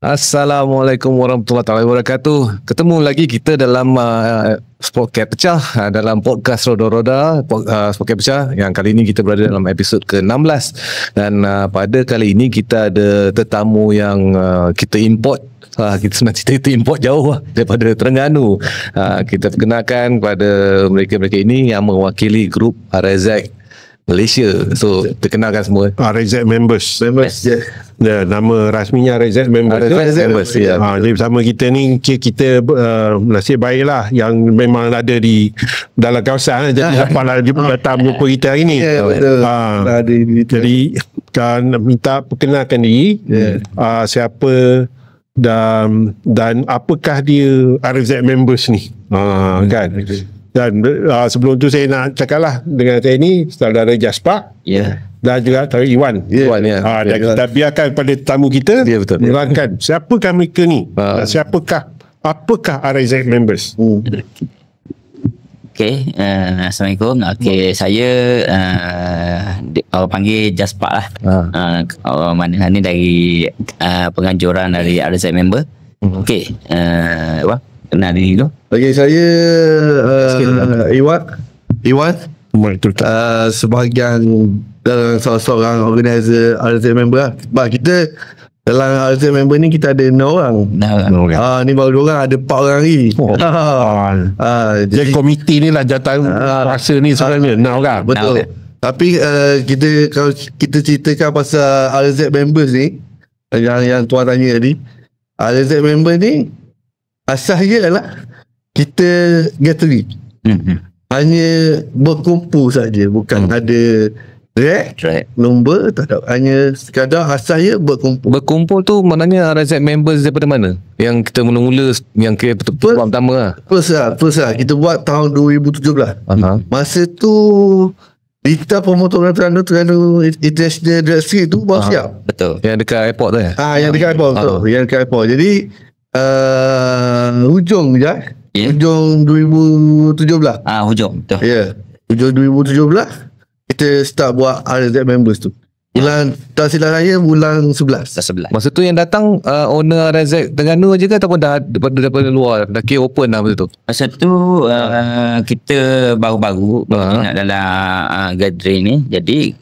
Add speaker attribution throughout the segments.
Speaker 1: Assalamualaikum warahmatullahi wabarakatuh. Ketemu lagi kita dalam Sportcast Pecah, dalam podcast Roda-Roda Sportcast Pecah, yang kali ini kita berada dalam episod ke-16. Dan pada kali ini kita ada tetamu yang kita import. Kita sebenarnya kita import jauh daripada Terengganu. Kita perkenalkan kepada mereka-mereka ini yang mewakili grup RZ Malaysia. So, terkenalkan semua.
Speaker 2: RZ Members. Ya, nama rasminya RZ Members.
Speaker 1: RZ Members, ya.
Speaker 2: Jadi bersama kita ni, kita nasib baiklah yang memang ada di dalam kawasan. Jadi dapatlah datang jumpa kita hari ni.
Speaker 1: Ya, betul.
Speaker 2: Jadi kan minta perkenalkan diri. Siapa dan apakah dia RZ Members ni. Kan? Dan sebelum tu saya nak cakaplah dengan saya ni saudara Jaspak, dan juga saudara Iwan.
Speaker 1: Iwan, ya.
Speaker 2: Dan kita biarkan pada tamu kita menerangkan siapakah mereka ni, apakah RZ Members.
Speaker 3: Okay, Assalamualaikum. Okay, saya orang panggil Jaspak lah. Orang mana ni dari penganjuran dari RZ Member. Okay, Wah, kenal diri dulu.
Speaker 4: Bagi saya Iwan sebahagian dalam seorang organizer RZ Member lah. Sebab kita dalam RZ Member ni kita ada 6 orang. Ni baru 2 orang, ada 4 orang lagi.
Speaker 2: Jadi komiti ni lah jawatan rasa ni sebenarnya 6 orang.
Speaker 4: Betul. Tapi kalau kita ceritakan pasal RZ Members ni, yang tuan tanya tadi, RZ Member ni asal dia adalah kita gathering. Hanya berkumpul saja, bukan ada track, nombor, tak ada. Hanya sekadar asalnya berkumpul.
Speaker 1: Berkumpul tu maknanya RZ Members daripada mana? Yang kita mula-mula, yang kita buat pertama lah.
Speaker 4: First lah. Kita buat tahun 2017. Masa tu Dita Pemotongan Terengganu International Drag Street tu baru siap.
Speaker 3: Betul.
Speaker 1: Yang dekat airport tu
Speaker 4: yang dekat airport. Betul. Yang dekat airport. Jadi hujung 2017.
Speaker 3: Hujung, betul.
Speaker 4: Hujung 2017 kita start buat RZ Members tu. Bulan tak silap saya bulan 11.
Speaker 1: Masa tu yang datang owner RZ Terengganu je ke ataupun dah daripada luar, dah kira open lah masa tu?
Speaker 3: Masa tu kita baru-baru nak dalam gathering ni. Jadi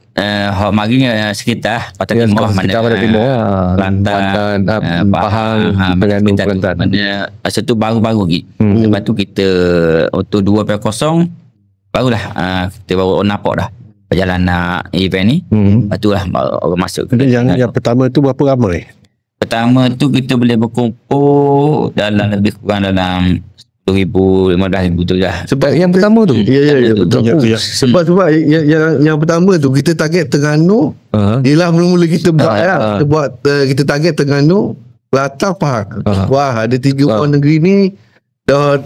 Speaker 3: mari sekitar Patah Timur, Kelantan, Pahang, Terengganu, Kelantan. Masa tu baru-baru lagi. Lepas tu kita untuk 2.0 barulah kita baru nampak dah perjalanan event ni. Lepas tu lah orang masuk.
Speaker 2: Yang pertama tu berapa ramai?
Speaker 3: Pertama tu kita boleh berkumpul dalam lebih kurang dalam 10,000, 15,000 tu lah.
Speaker 4: Sebab
Speaker 1: yang pertama tu?
Speaker 4: Ya, betul. Sebab yang pertama tu kita target Terengganu. Ialah mula-mula kita buat kita target Terengganu, Kelantan, Pahang. Wah, ada 3 buah negeri ni dah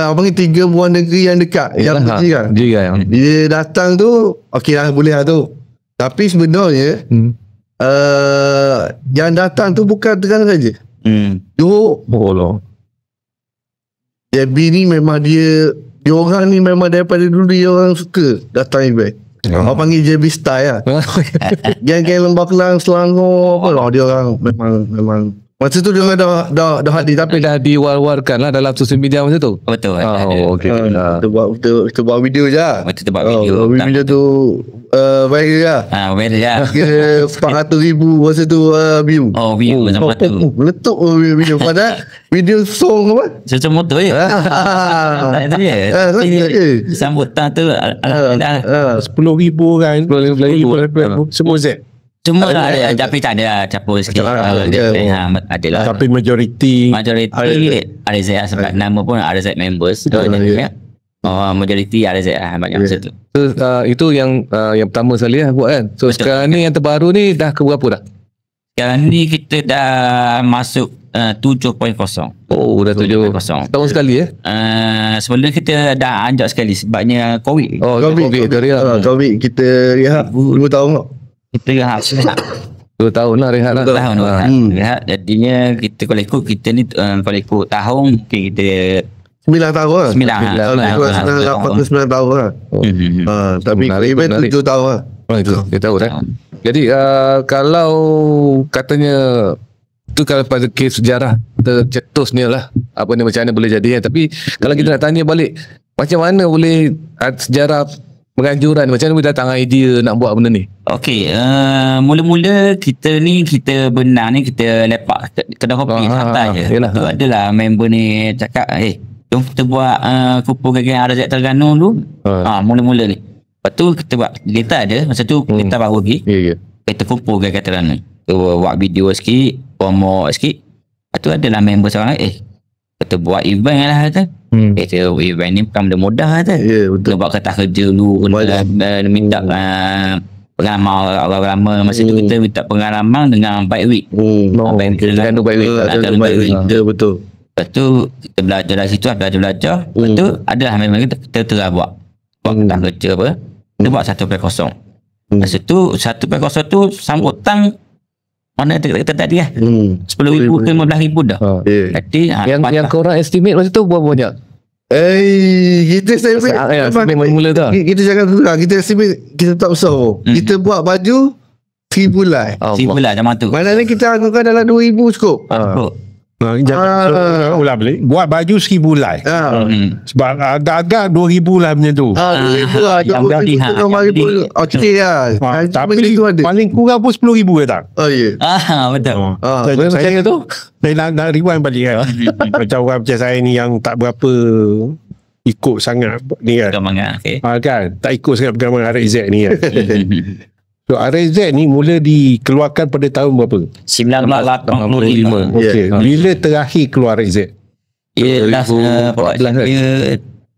Speaker 4: abang ni 3 buah negeri yang dekat. Yang jiran. Dia datang tu okey lah, boleh lah tu. Tapi sebenarnya yang datang tu bukan Terengganu saja. Johor. JB ni memang dia orang ni memang daripada dulu dia orang suka datang event. Orang panggil JB style lah. Geng-geng Lembah Kelang, Selangor apa lah, dia orang memang masa tu dia orang dah hadir, tapi
Speaker 1: dah diwar-warkan lah dalam sosial media masa tu.
Speaker 3: Betul.
Speaker 1: Okey.
Speaker 4: Kita buat video je lah.
Speaker 3: Kita buat video.
Speaker 4: Video tu viral lah.
Speaker 3: Viral lah.
Speaker 4: 400,000 masa tu view.
Speaker 3: View sama tu.
Speaker 4: Meletup video. Padahal video song apa?
Speaker 3: Sesuatu motor je. Itu je. Sambutan tu
Speaker 2: 10,000 orang. 10,000 semua Z.
Speaker 3: Semua ada, tapi tak ada campur sikit. Ada lah.
Speaker 2: Tapi majoriti
Speaker 3: RZ lah, sebab nama pun RZ Members. Majoriti RZ lah banyak masa tu.
Speaker 1: So, itu yang pertama sekali lah buat kan. So sekarang ni yang terbaru ni dah ke berapa dah?
Speaker 3: Sekarang ni kita dah masuk 7.0.
Speaker 1: Oh, dah 7 tahun sekali
Speaker 3: Sebelum kita dah anjak sekali sebabnya COVID.
Speaker 1: Oh, COVID tu rehat.
Speaker 4: COVID kita rehat 2 tahun tak?
Speaker 3: Kita rehat
Speaker 1: 2 tahun lah rehat lah.
Speaker 3: 2 tahun rehat. Jadinya kita kalau ikut kita ni kalau ikut tahun mungkin kita
Speaker 4: 9 tahun lah.
Speaker 3: 9
Speaker 4: tahun lah. Tapi event 7 tahun lah.
Speaker 1: Itu dia tahu Jadi kalau katanya tu kalau pada kes sejarah tercetusnya lah apa ni macam mana boleh jadi tapi kalau kita nak tanya balik macam mana boleh sejarah penganjuran macam mana boleh datang idea nak buat benda ni?
Speaker 3: Okey, mula-mula kita benar ni kita lepak kedai kopi santai je. Tu adalah member ni cakap jom kita buat kumpul geng RZ Terengganu dulu. Mula-mula ni. Lepas tu kita buat data ada masa tu kita baru pergi. Kita kumpul geng Terengganu. Buat video sikit, promo sikit. Lepas tu adalah member seorang kita buat event lah kata. Kita event ni bukan benda mudah kata. Kita buat kertas kerja dulu, minta pengalaman orang lama. Masa tu kita minta pengalaman dengan Bike Week. Bike Week.
Speaker 4: Betul.
Speaker 3: Lepas tu kita belajar dari situ, belajar. Lepas tu adalah memang kita terus buat kertas kerja apa. Kita buat 1.0. Masa tu 1.0 tu sambut hutang mana kita tadi 10,000 ke 15,000 dah. Jadi
Speaker 1: yang korang estimate masa tu berapa banyak?
Speaker 4: Kita estimate
Speaker 1: mula dah.
Speaker 4: Kita cakap dulu lah. Kita estimate kita tak besar. Kita buat baju 1,000 lah.
Speaker 3: 1,000 lah zaman tu.
Speaker 4: Maknanya kita anggarkan dalam 2,000 cukup.
Speaker 2: Buat baju 1,000 lah. Sebab agak-agak 2,000 lah macam tu.
Speaker 4: 2,000 lah. Okey lah.
Speaker 2: Tapi paling kurang pun 10,000 ke tak?
Speaker 3: Betul.
Speaker 2: Saya tu saya nak rewind balik kan. Macam orang macam saya ni yang tak berapa ikut sangat ni kan. Kan tak ikut sangat perkembangan RZ ni kan. So RZ ni mula dikeluarkan pada tahun berapa?
Speaker 3: 1985.
Speaker 2: Okey. Bila terakhir keluar RZ?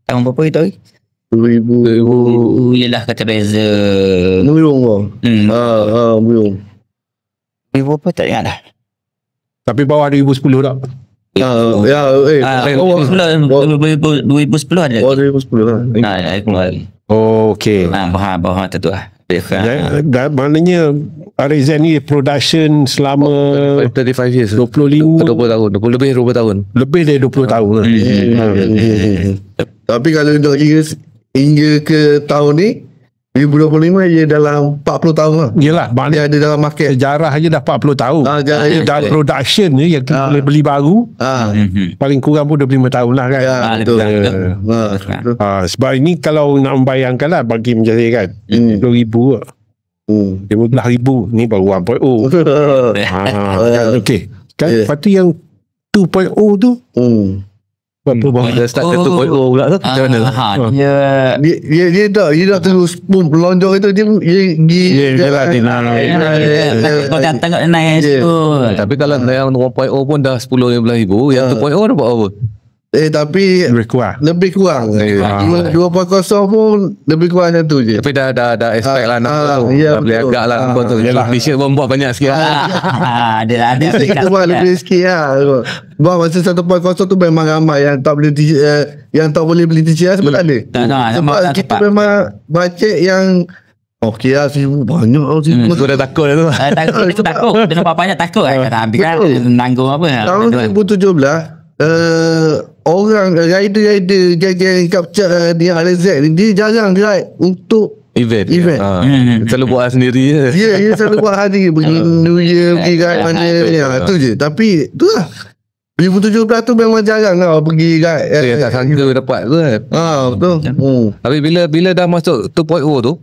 Speaker 3: Tahun berapa itu?
Speaker 4: 2000
Speaker 3: ialah kata Reza.
Speaker 4: Murung. Murung.
Speaker 3: 2000 apa tak ingat dah.
Speaker 2: Tapi bawah 2010 tak?
Speaker 3: 2010 ada.
Speaker 4: 2010 lah.
Speaker 2: Okey.
Speaker 3: Bawah tu lah.
Speaker 2: Maknanya RZ ni production selama
Speaker 1: 35 years
Speaker 2: 25
Speaker 1: 20 tahun lebih 20 tahun
Speaker 2: lebih dari 20 tahun lah.
Speaker 4: Tapi kalau nak kira hingga ke tahun ni 2025 ia dalam 40 tahun lah.
Speaker 2: Yelah
Speaker 4: Dia ada dalam market.
Speaker 2: sejarah je dah 40 tahun. Dan production ni yang kita boleh beli baru paling kurang pun 25 tahun lah kan.
Speaker 4: Betul.
Speaker 2: Sebab ini kalau nak membayangkan lah bagi macam saya kan 10,000 lah 15,000 ni baru 1.0. Okey kan. Lepas tu yang 2.0 tu
Speaker 1: Dia start ke 2.0 pula tu macam mana?
Speaker 4: Dia dah terus melonjak itu dia
Speaker 3: kau datang kat naik tu.
Speaker 1: Tapi kalau yang 1.0 pun dah 10-15,000 yang 2.0 dapat apa?
Speaker 4: Tapi lebih kurang 2.0 pun lebih kurang macam tu je.
Speaker 1: Tapi dah expect lah nak boleh agak lah kau tu. T-shirt pun buat banyak sikit
Speaker 3: Ada
Speaker 4: kita buat lebih sikit lah. Buat masa 1.0 tu memang ramai yang tak boleh beli t-shirt sebab tak ada. Sebab kita memang budget yang okey lah, banyak lah.
Speaker 1: Kau dah takut lah tu.
Speaker 3: Takut. Dia nampak banyak takut kata habis kan nanggung apa.
Speaker 4: Tahun 2017 orang rider geng capture di RZ ni dia jarang ride untuk event.
Speaker 1: Selalu buat sendiri je.
Speaker 4: Dia selalu buat hari pergi New Year, pergi ride mana tu je. Tapi tu lah 2017 tu memang jarang lah pergi ride.
Speaker 1: Tak sangka dapat tu kan.
Speaker 4: Betul.
Speaker 1: Tapi bila dah masuk 2.0 tu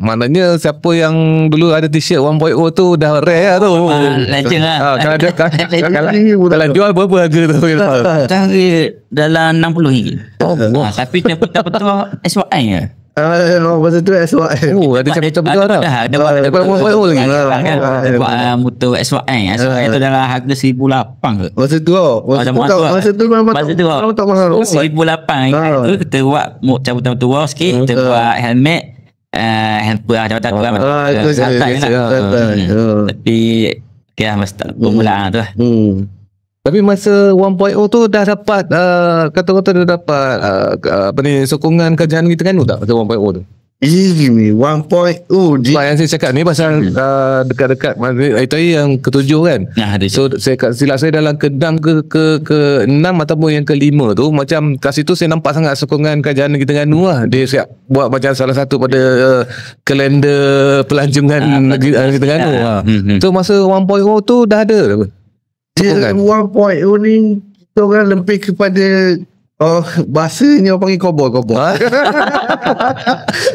Speaker 1: maknanya siapa yang dulu ada t-shirt 1.0 tu dah rare lah tu.
Speaker 3: Legend lah.
Speaker 1: Kalau jual berapa harga tu?
Speaker 3: Harga dalam RM60. Tapi dia betul-betul SYN je.
Speaker 4: Masa tu SYN.
Speaker 1: Ada chapter betul dah.
Speaker 3: Ada buat 1.0 lagi. Buat motor SYN. SYN tu dalam harga 1,800 ke.
Speaker 4: Masa tu memang tak mahal.
Speaker 3: 1,800 itu kita buat cabutan tua sikit. Kita buat helmet. helper lah macam tu kan.
Speaker 4: Itu saya.
Speaker 3: Tapi okay lah, masa tak permulaan tu lah.
Speaker 1: Tapi masa 1.0 tu dah dapat kata-kata dah dapat apa ni, sokongan kerajaan kita kan tak masa 1.0 tu?
Speaker 4: Ini 1.0
Speaker 1: Sebab yang saya cakap ni pasal dekat-dekat itu yang ketujuh kan. So silap saya dalam ke-6 ke-6 ataupun yang ke-5 tu, macam kat situ saya nampak sangat sokongan kerajaan kita Terengganu lah. Dia siap buat macam salah satu pada kalender pelancongan negeri Terengganu. So masa 1.0 tu dah ada.
Speaker 4: Dia 1.0 ni kita orang lebih kepada bahasanya orang panggil kobor.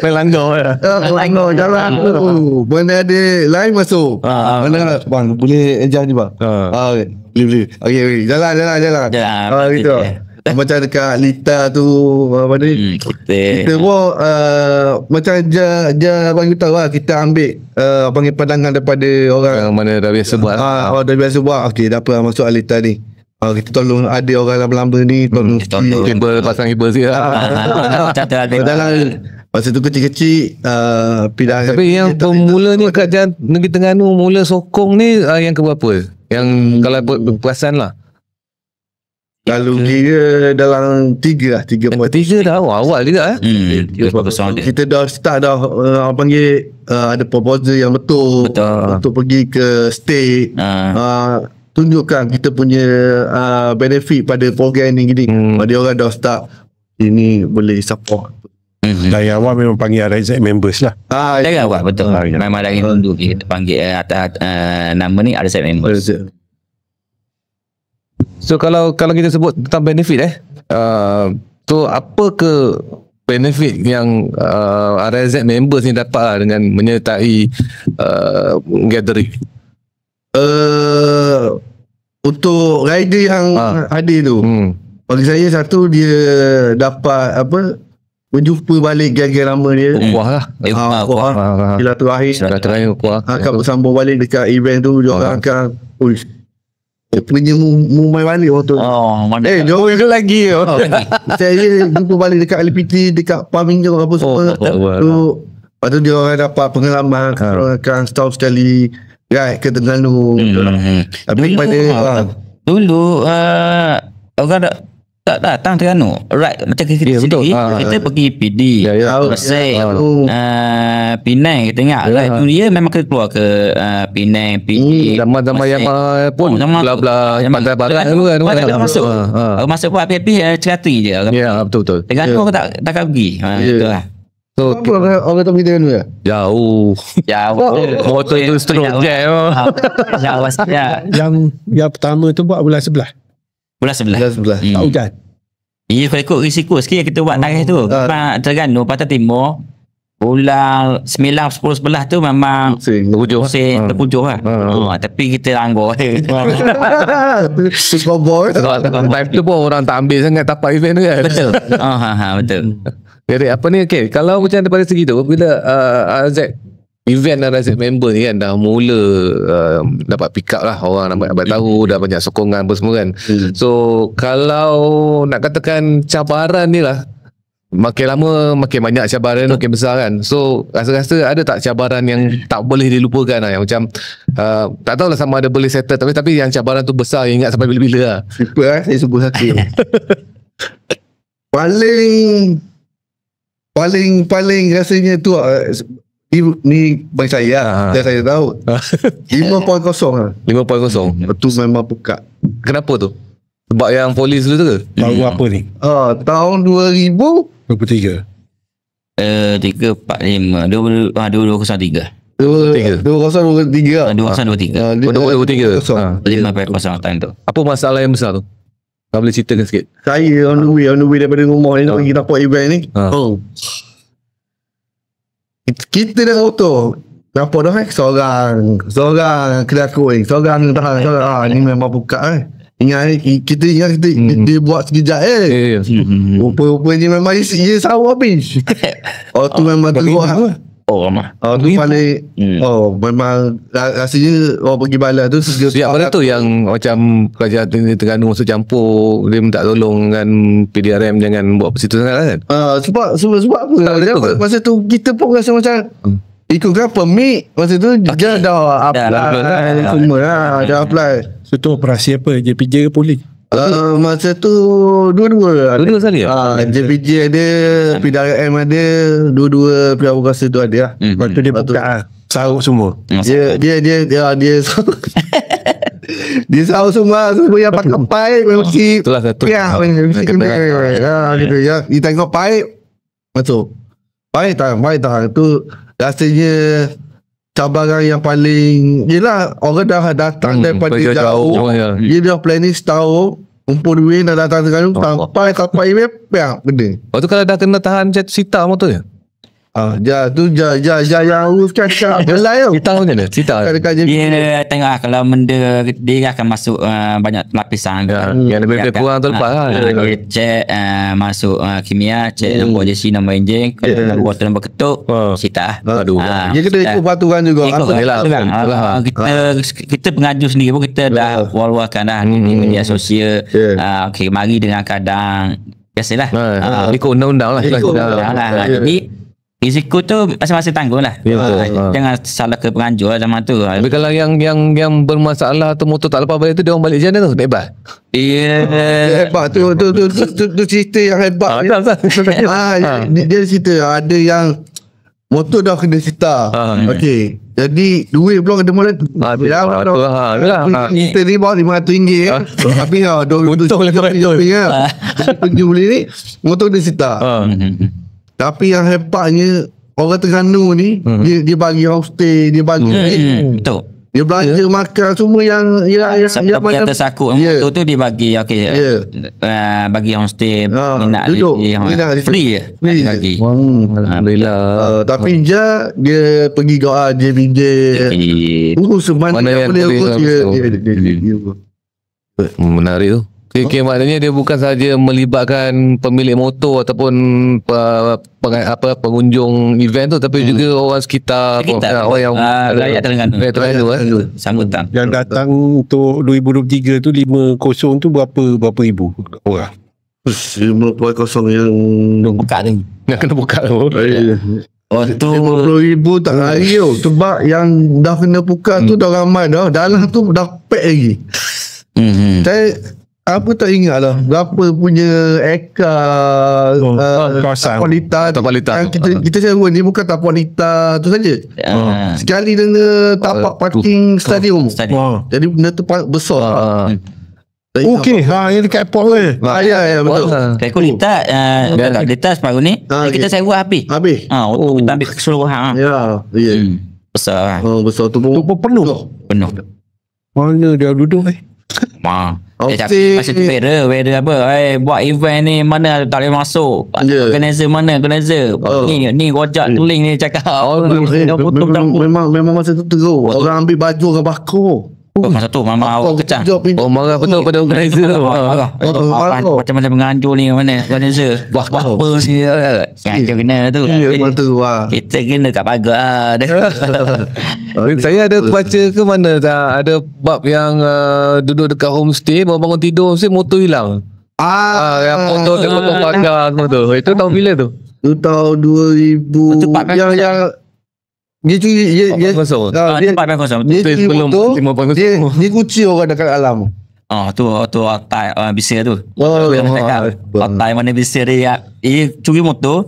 Speaker 1: Melanggar lah.
Speaker 4: Melanggar jalan. Mana ada lain masuk. Mana bang boleh adjust ni bang. Boleh. Okey. Jalan. Gitu. Macam dekat Lita tu apa ni? Kita pun macam abang kita tahu lah, kita ambil panggil pandangan daripada orang
Speaker 1: yang mana dah biasa buat.
Speaker 4: Orang dah biasa buat. Okey, dah apa masuk Lita ni. Kita tolong ada orang lama-lama ni
Speaker 1: kabel, pasang kabel sikit lah.
Speaker 4: Masa tu kecil-kecil pindah.
Speaker 1: Tapi yang pemula ni kerajaan negeri Terengganu mula sokong ni yang keberapa? Yang kalau perasan lah,
Speaker 4: lalu kira dalam 3
Speaker 1: dah awal juga
Speaker 4: kita dah start dah panggil ada proposal yang betul untuk pergi ke state, tunjukkan kita punya benefit pada program ni gini. Dia orang dah start ini boleh support.
Speaker 2: Dari awal memang panggil RZ members lah.
Speaker 3: Dari awal betul. Memang dari dulu kita panggil atas nama ni RZ members.
Speaker 1: So kalau kita sebut tentang benefit tu apa ke benefit yang RZ members ni dapat lah dengan menyertai gathering?
Speaker 4: Untuk rider yang hadir tu, bagi saya satu, dia dapat berjumpa balik geng-geng lama dia.
Speaker 1: Kuah lah.
Speaker 4: Silaturahim kuah. Akan bersambung balik dekat event tu. Dia orang akan punya main balik waktu jauh ke lagi saya jumpa balik dekat LPT, dekat Paminjau apa semua tu. Lepas tu dia orang dapat pengalaman, akan setahun sekali ride ke Terengganu. Tapi pada
Speaker 3: dulu orang tak datang Terengganu ride macam kita sendiri. Kita pergi PD Mesir, Penang. Kita ingat ride tu dia memang kita keluar ke Penang, PD.
Speaker 1: Zaman-zaman yang pun bla-bla Pantai Barat dulu kan.
Speaker 3: Masuk buat PAP ceratui je.
Speaker 1: Ya, betul.
Speaker 3: Terengganu tak pergi. Betul lah.
Speaker 4: So orang tak pergi Terengganu ya?
Speaker 1: Jauh. Motor tu setengah jam.
Speaker 2: Yang pertama tu buat bulan 11.
Speaker 3: Bulan 11.
Speaker 2: Tak hujan.
Speaker 3: Ia kalau ikut risiko sikit kita buat tarikh tu. Terengganu Pantai Timur bulan 9, 10, 11 tu memang terpujuh lah. Tapi kita langgar.
Speaker 1: Time tu pun orang tak ambil sangat tapak event tu kan.
Speaker 3: Betul. Betul.
Speaker 1: Jadi apa ni, kalau macam daripada segi tu, bila RZ event RZ member ni kan dah mula dapat pick up lah, orang dapat tahu, dah banyak sokongan apa semua kan. So kalau nak katakan cabaran ni lah, makin lama makin banyak cabaran, makin besar kan. So rasa-rasa ada tak cabaran yang tak boleh dilupakan lah, yang macam tak tahulah sama ada boleh settle, tapi yang cabaran tu besar, ingat sampai bila-bila lah.
Speaker 4: Saya sebut satu. paling rasanya tu ni bagi saya saya tahu 5.0 lah.
Speaker 1: 5.0
Speaker 4: tu memang pekat.
Speaker 1: Kenapa tu? Sebab yang polis dulu tu ke?
Speaker 2: Tahun apa ni?
Speaker 4: Tahun 2023
Speaker 3: 345 2003 time tu.
Speaker 1: Apa masalah yang besar tu? Kau boleh ceritakan sikit?
Speaker 4: Saya on the way daripada rumah ni nak pergi dapat event ni. Kita dah auto nampak dah seorang kedakui, seorang ni memang buka Ingat dia buat sekejap rupa-rupanya memang ia sawa habis. Tu memang teruk.
Speaker 3: mah.
Speaker 4: Tu paling memang rasanya orang pergi balas tu
Speaker 1: Siap pada tu yang macam kerajaan Terengganu masuk campur, dia minta tolong dengan PDRM jangan buat situ sangat kan.
Speaker 4: Sebab apa? Masa tu kita pun rasa macam ikutkan permit masa tu dia dah apply semua lah, dah apply.
Speaker 2: So tu operasi apa? JPJ ke polis?
Speaker 4: Masa tu dua-dua
Speaker 1: sekali
Speaker 4: JPJ ada, PDRM ada, dua-dua pihak berkuasa tu ada lah.
Speaker 2: Lepas tu dia buka sahut semua.
Speaker 4: Dia dia sahut semua yang pakai pipe mesti
Speaker 1: itulah satu
Speaker 4: mesti kena gitu ya. Dia tengok pipe masuk pipe tahan tu rasanya cabaran yang paling yelah, orang dah datang daripada jauh. Dia dah planning setahun kumpul duit nak datang Terengganu sampai email benda.
Speaker 1: Tu kalau dah kena tahan sita motornya.
Speaker 4: Yang uruskan gelai tu.
Speaker 1: Sita macam mana? Sita
Speaker 3: Dia tengok kalau benda dia akan masuk banyak lapisan.
Speaker 1: Yang lebih kurang tu lepas lah.
Speaker 3: Dia cek masuk kimia, cek nombor JC, nombor enjin, kalau water nombor ketuk, sita.
Speaker 4: Dia kena ikut peraturan juga.
Speaker 3: Kita pengaju sendiri pun kita dah war-warkan dah di media sosial. Okay, mari dengan kadang biasalah.
Speaker 1: Ikut undang-undang lah.
Speaker 3: Jadi risiko tu masing-masing tanggung lah. Jangan salah ke penganjur lah zaman tu.
Speaker 1: Tapi kalau yang bermasalah tu motor tak lepas balik tu, dia orang balik macam mana tu? Bebas?
Speaker 4: Hebat tu cerita yang hebat. Dia cerita ada yang motor dah kena sita. Okey. Jadi duit belum kena mula. Kita ni bawa RM500. Tapi
Speaker 1: untung lah kau
Speaker 4: pergi beli ni motor kena sita. Tapi yang hebatnya orang Terengganu ni dia bagi homestay, dia bagi
Speaker 3: betul.
Speaker 4: Dia belanja makan semua yang
Speaker 3: mana tersakut motor tu dia bagi bagi homestay nak
Speaker 4: duduk
Speaker 3: free bagi.
Speaker 1: Alhamdulillah.
Speaker 4: Tapi dia pergi ke JPJ urus mana yang boleh urus dia.
Speaker 1: Menarik tu. Okay, maknanya dia bukan sahaja melibatkan pemilik motor ataupun pengunjung event tu, tapi juga orang sekitar orang yang
Speaker 3: rakyat Terengganu sambutan.
Speaker 2: Yang datang untuk 2023 tu 50 tu berapa ribu orang?
Speaker 4: 50 yang
Speaker 3: buka ni.
Speaker 1: Yang kena buka tu.
Speaker 3: Tu
Speaker 4: 50,000 tak lari tu. Sebab yang dah kena buka tu dah ramai dah. Dalam tu dah pack lagi. Saya tak ingat lah berapa punya ekar
Speaker 2: kawasan
Speaker 4: Tapalita. Kita sewa ni bukan Tapalita tu saja. Sekali dengan tapak parking stadium. Jadi benda tu besar.
Speaker 2: Okey, yang dekat airport tu.
Speaker 4: Ya betul.
Speaker 3: Kalkulita data separuh ni kita sewa habis. Untuk kita ambil keseluruhan.
Speaker 4: Ya.
Speaker 3: Besar.
Speaker 4: Besar tu
Speaker 2: penuh. Mana dia duduk
Speaker 3: Masa tu weather apa buat event ni mana tak boleh masuk, organizer ni rojak tuling ni cakap
Speaker 4: memang masa tu teruk orang ambil baju orang bakar.
Speaker 3: Masa tu mama awak kecah.
Speaker 1: Marah betul pada organizer tu.
Speaker 3: Macam-macam menganjur ni mana organizer. Apa ni ngancur kena tu. Kita kena kat pagar.
Speaker 1: Saya ada baca ke mana ada bab yang duduk dekat homestay, bangun tidur mesti motor hilang. Yang motor pagar semua tu. Itu tahun bila tu?
Speaker 4: Itu tahun 2000 yang dia curi dia kunci orang dekat alam.
Speaker 3: Tu otai bisir tu. Otai mana bisir dia curi motor.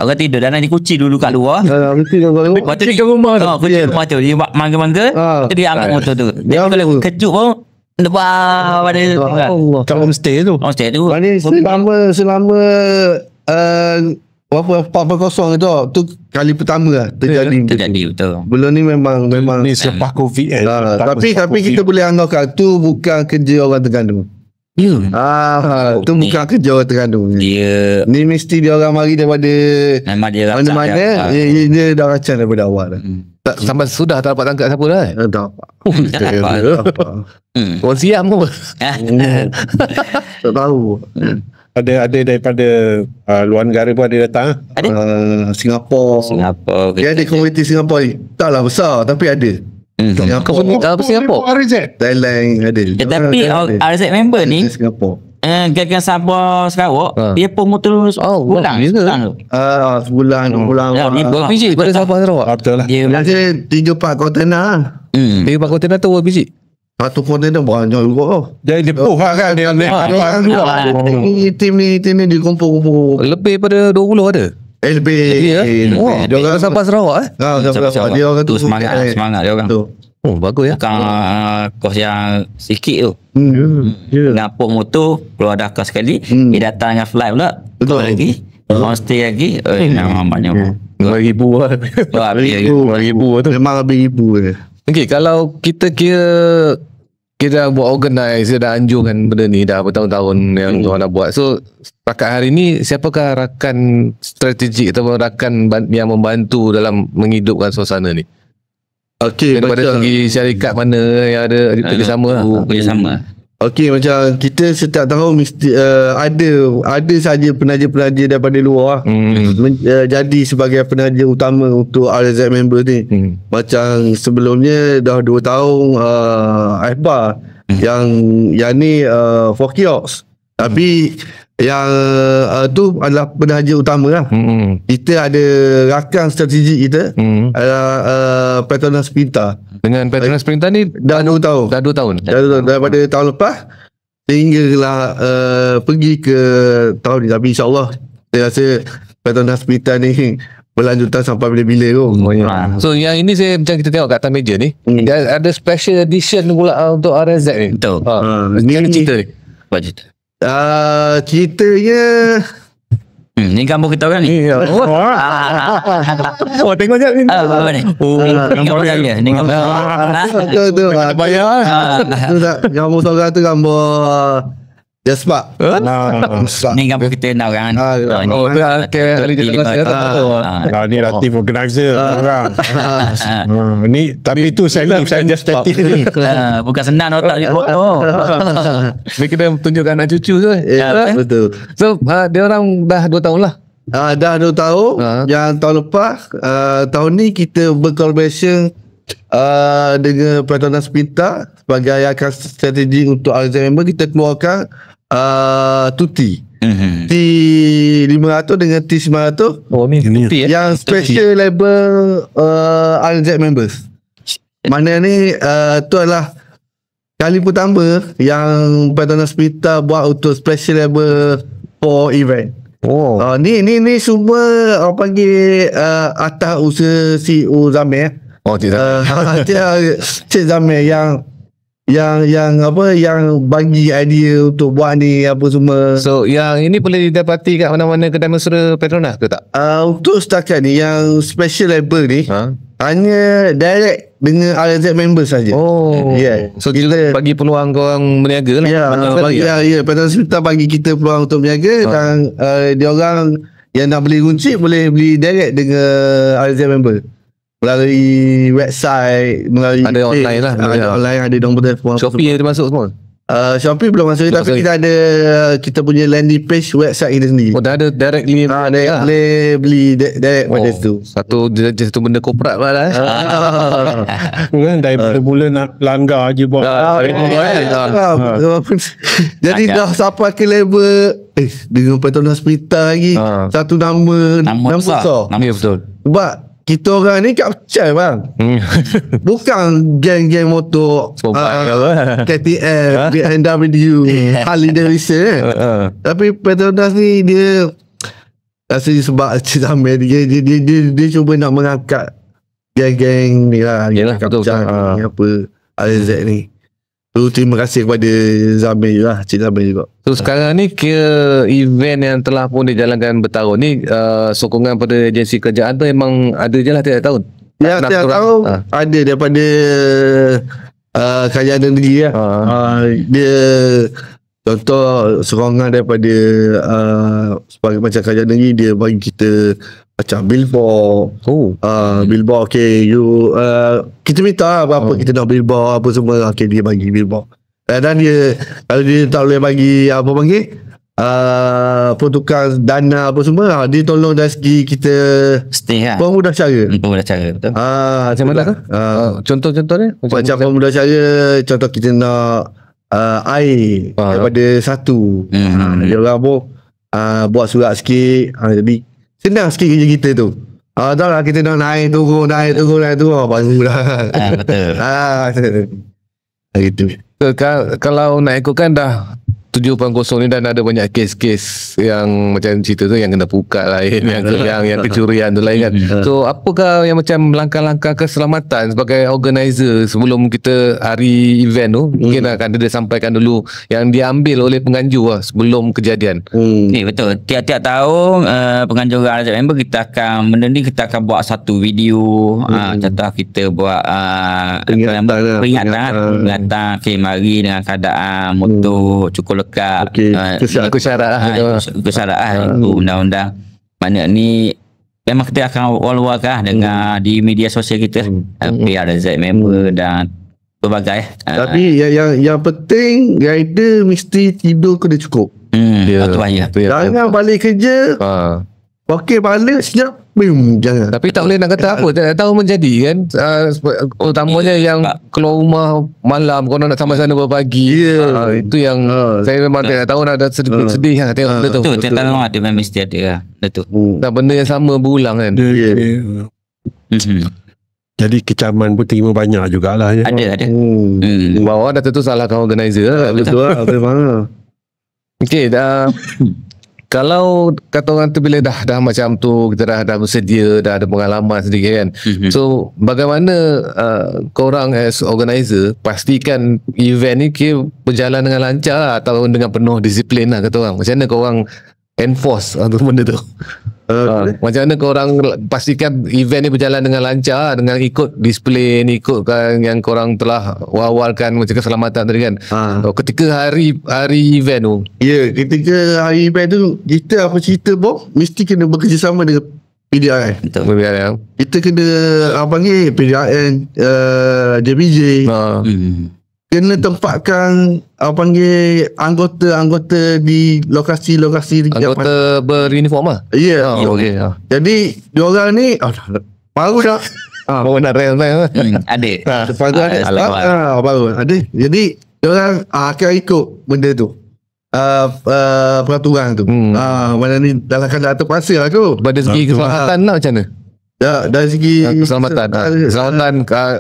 Speaker 3: Orang tidur dan dia kunci dulu kat luar.
Speaker 1: Kunci kat rumah tu.
Speaker 3: Kunci rumah tu. Dia mangga-mangga. Dia ambil motor tu. Dia kalau kejut pun lepas pada
Speaker 2: kat homestay tu.
Speaker 4: Selama berapa 40 tu kali pertama lah terjadi
Speaker 3: betul.
Speaker 4: Belum ni memang
Speaker 2: ni selepas COVID
Speaker 4: tapi kita boleh anggapkan tu bukan kerja orang Terengganu. Tu bukan kerja orang Terengganu.
Speaker 3: Dia
Speaker 4: ni mesti dia orang mari daripada mana-mana. Dia dah racang daripada awal dah.
Speaker 1: Sampai sudah tak dapat tangkap siapa dah?
Speaker 4: Tak
Speaker 1: Orang siap pun.
Speaker 4: tak tahu.
Speaker 2: Ada daripada luar negara pun ada datang.
Speaker 3: Ada?
Speaker 4: Singapura. Dia ada komuniti Singapura ni. Taklah besar tapi ada.
Speaker 1: Apa Singapura?
Speaker 4: Thailand ada.
Speaker 3: Tapi RZ member ni
Speaker 4: Singapura.
Speaker 3: Gagal Sabah Sarawak, dia promotor pulang.
Speaker 4: Sebulan 2 bulan.
Speaker 3: Berapa
Speaker 1: biji pada Sabah Sarawak?
Speaker 2: Betul lah.
Speaker 3: Dia
Speaker 4: Dia 3-4 kontainer.
Speaker 1: 3 kontainer tu berapa biji?
Speaker 4: Satu kontainer banyak juga.
Speaker 2: Jadi dia kan dia
Speaker 4: Tim ni dia kumpul.
Speaker 1: Lebih pada 20 ada.
Speaker 4: Lebih.
Speaker 1: Dia orang Sabah Sarawak
Speaker 4: Dia orang
Speaker 3: tu semangat dia orang.
Speaker 1: Oh bagus ya.
Speaker 3: Bukan kos yang sikit tu. Dengan motor keluar dah kos sekali, dia datang dengan flight pula.
Speaker 4: Betul.
Speaker 3: Lagi stay lagi. Memang banyak.
Speaker 1: 2,000 lah. 2,000 tu.
Speaker 4: Memang lebih ribu je.
Speaker 1: Okey, kalau kita kita buat organize, dah anjurkan benda ni dah bertahun-tahun yang orang nak buat. So setakat hari ni siapakah rakan strategik atau rakan yang membantu dalam menghidupkan suasana ni?
Speaker 4: Okey,
Speaker 1: daripada segi syarikat mana yang ada kerjasama lah.
Speaker 3: Kerjasama.
Speaker 4: Okey, macam kita setiap tahun mesti ada saja penaja-penaja daripada luar jadi sebagai penaja utama untuk RZ member ni. Macam sebelumnya dah 2 tahun Akbar yang ni Fokios. Tapi yang tu adalah penaja utama lah. Kita ada rakan strategik kita adalah Petronas Pintar.
Speaker 1: Dengan Petronas Pintar ni
Speaker 4: dah 2 tahun.
Speaker 1: Dah 2 tahun.
Speaker 4: Daripada tahun lepas sehinggalah pergi ke tahun ni. Tapi insyaAllah saya rasa Petronas Pintar ni berlanjutan sampai bila-bila tu.
Speaker 1: So yang ini saya macam kita tengok kat atas meja ni, dia ada special edition pula untuk RZ ni.
Speaker 3: Betul.
Speaker 1: Ni cerita ni.
Speaker 3: Apa cerita?
Speaker 4: Ceritanya
Speaker 3: ni gambar kita orang ni.
Speaker 1: Tengok je ni.
Speaker 3: Apa ni? Ni gambar saya. Ni gambar.
Speaker 4: tu
Speaker 1: Bayar
Speaker 4: gambar seorang tu gambar Jaspak.
Speaker 3: Ni gambar kita nak orang.
Speaker 2: Ni relatif organizer orang. Ni tapi itu saya statif ni.
Speaker 3: Bukan senang otak dia buat tu.
Speaker 1: Ni kita tunjukkan anak cucu tu.
Speaker 4: Betul.
Speaker 1: So dia orang dah 2 tahun lah.
Speaker 4: Dah 2 tahun. Yang tahun lepas tahun ni kita bercollaboration dengan Petronas Pintar sebagai rakan strategi untuk RZ member. Kita keluarkan Tuti T500 dengan T900.
Speaker 1: Ni Tuti
Speaker 4: yang special label RZ members. Mana ni tu adalah kali pertama yang Petronas Pintar buat untuk special label for event. Ni semua orang panggil atas usaha CEO Zamir. Cik Zamir yang bagi idea untuk buat ni apa semua.
Speaker 1: So yang ini boleh didapati kat mana-mana kedai mesra Petronas ke tak?
Speaker 4: Untuk setakat ni yang special label ni hanya direct dengan RZ member saja.
Speaker 1: So kita bagi peluang korang berniaga lah.
Speaker 4: Petronas kita bagi kita peluang untuk berniaga. Dan dia orang yang nak beli runcit boleh beli direct dengan RZ member melalui website, melalui
Speaker 1: ada online lah.
Speaker 4: Ada online, ada nombor telefon.
Speaker 1: Shopee ada masuk semua?
Speaker 4: Shopee belum masuk, tapi kita ada kita punya landing page website kita sendiri.
Speaker 1: Dah ada directly
Speaker 4: boleh beli direct pada situ.
Speaker 1: Satu benda korporat pula lah.
Speaker 2: Kan daripada mula nak langgar je buat.
Speaker 4: Jadi dah sampai ke level dengan Petronas Pintar lagi satu nama besar.
Speaker 3: Nama betul.
Speaker 4: Sebab kita orang ni kat percaya bang. Bukan geng-geng motor KTM, BMW, Harley Davidson tapi Petronas ni dia rasanya sebab Zamir dia cuba nak mengangkat geng-geng ni lah.
Speaker 1: Yalah,
Speaker 4: kat
Speaker 1: betul.
Speaker 4: ni apa RZ ni. So terima kasih kepada Zamir lah, Cik Zamir juga.
Speaker 1: So sekarang ni kira event yang telah pun dijalankan bertahun ni, sokongan pada agensi kerjaan tu memang ada je lah tiap tahun?
Speaker 4: Ya, tiap tahun ada daripada Kerajaan Negeri lah. Dia contoh sokongan daripada sebagai macam Kerajaan Negeri, dia bagi kita macam billboard. Billboard, okay, you kita minta berapa kita nak billboard apa semua, okay, dia bagi billboard. Dan dia kalau dia tak boleh bagi apa panggil pertukar dana apa semua, dia tolong dari segi kita
Speaker 3: Stay lah.
Speaker 4: pemudahcara.
Speaker 3: Pemudahcara, betul.
Speaker 1: Macam mana tu? Contoh-contoh dia?
Speaker 4: Macam pemudahcara, contoh kita nak air daripada satu. Dia orang pun buat surat sikit, jadi senang sikit kerja kita tu. Tahu lah kita nak naik turun baru dah.
Speaker 3: Betul.
Speaker 4: Gitu.
Speaker 1: Kalau nak ikutkan dah 7.0 ni dan ada banyak kes-kes yang macam cerita tu yang kena pukat lain, yang kecurian tu lain kan. So apakah yang macam langkah-langkah keselamatan sebagai organizer sebelum kita hari event tu, mungkin akan dia sampaikan dulu yang diambil oleh penganjur lah sebelum kejadian.
Speaker 3: Betul. Tiap-tiap tahun penganjuran RZ member kita akan buat satu video. Contoh kita buat peringatan. Okay, mari dengan keadaan motor cukup lekat.
Speaker 1: Ikut syarat lah.
Speaker 3: Ikut syarat lah. Itu undang-undang. Mana ni memang kita akan wal-walkan dengan di media sosial kita. PRZ member dan berbagai.
Speaker 4: Tapi yang penting rider mesti tidur kena cukup.
Speaker 3: Itu aja.
Speaker 4: Jangan balik kerja. Okey, balik senyap. Jangan.
Speaker 1: Tapi tak boleh nak kata apa, tak tahu menjadi kan. Utamanya yang keluar rumah malam, korang nak sampai sana pagi. Itu yang saya memang tak tahu, ada sedih lah tengok benda tu.
Speaker 3: Betul, tiap tahun ada, memang mesti ada lah. Betul.
Speaker 1: Dan benda yang sama berulang kan.
Speaker 2: Jadi kecaman pun terima banyak jugalah.
Speaker 3: Ada.
Speaker 1: Bawah dah tentu salahkan organizer lah.
Speaker 4: Betul lah.
Speaker 1: Okey, dah. Kalau kata orang tu bila dah macam tu, kita dah bersedia, dah ada pengalaman sedikit kan. So bagaimana korang as organizer pastikan event ni berjalan dengan lancar lah, atau dengan penuh disiplin lah kata orang. Macam mana korang enforce benda tu? Macam mana korang pastikan event ni berjalan dengan lancar, dengan ikut disiplin, ikutkan yang korang telah wawalkan macam keselamatan tadi kan. Ketika hari event tu,
Speaker 4: ketika hari event tu kita apa cerita Bob, mesti kena bekerjasama dengan PDRN.
Speaker 3: Betul.
Speaker 4: Kita kena panggil PDRN, JPJ. Kena tempatkan panggil anggota-anggota di lokasi-lokasi
Speaker 1: anggota beruniform lah.
Speaker 4: Ya.
Speaker 1: Okay.
Speaker 4: Jadi diorang ni baru dah
Speaker 1: baru nak rel
Speaker 3: ada.
Speaker 4: Lepas tu ada baru ada. Jadi diorang akan ikut benda tu. Peraturan tu. Mana ni dalam keadaan terpaksa lah tu.
Speaker 1: Pada segi keselamatan lah macam mana?
Speaker 4: Dari segi
Speaker 1: keselamatan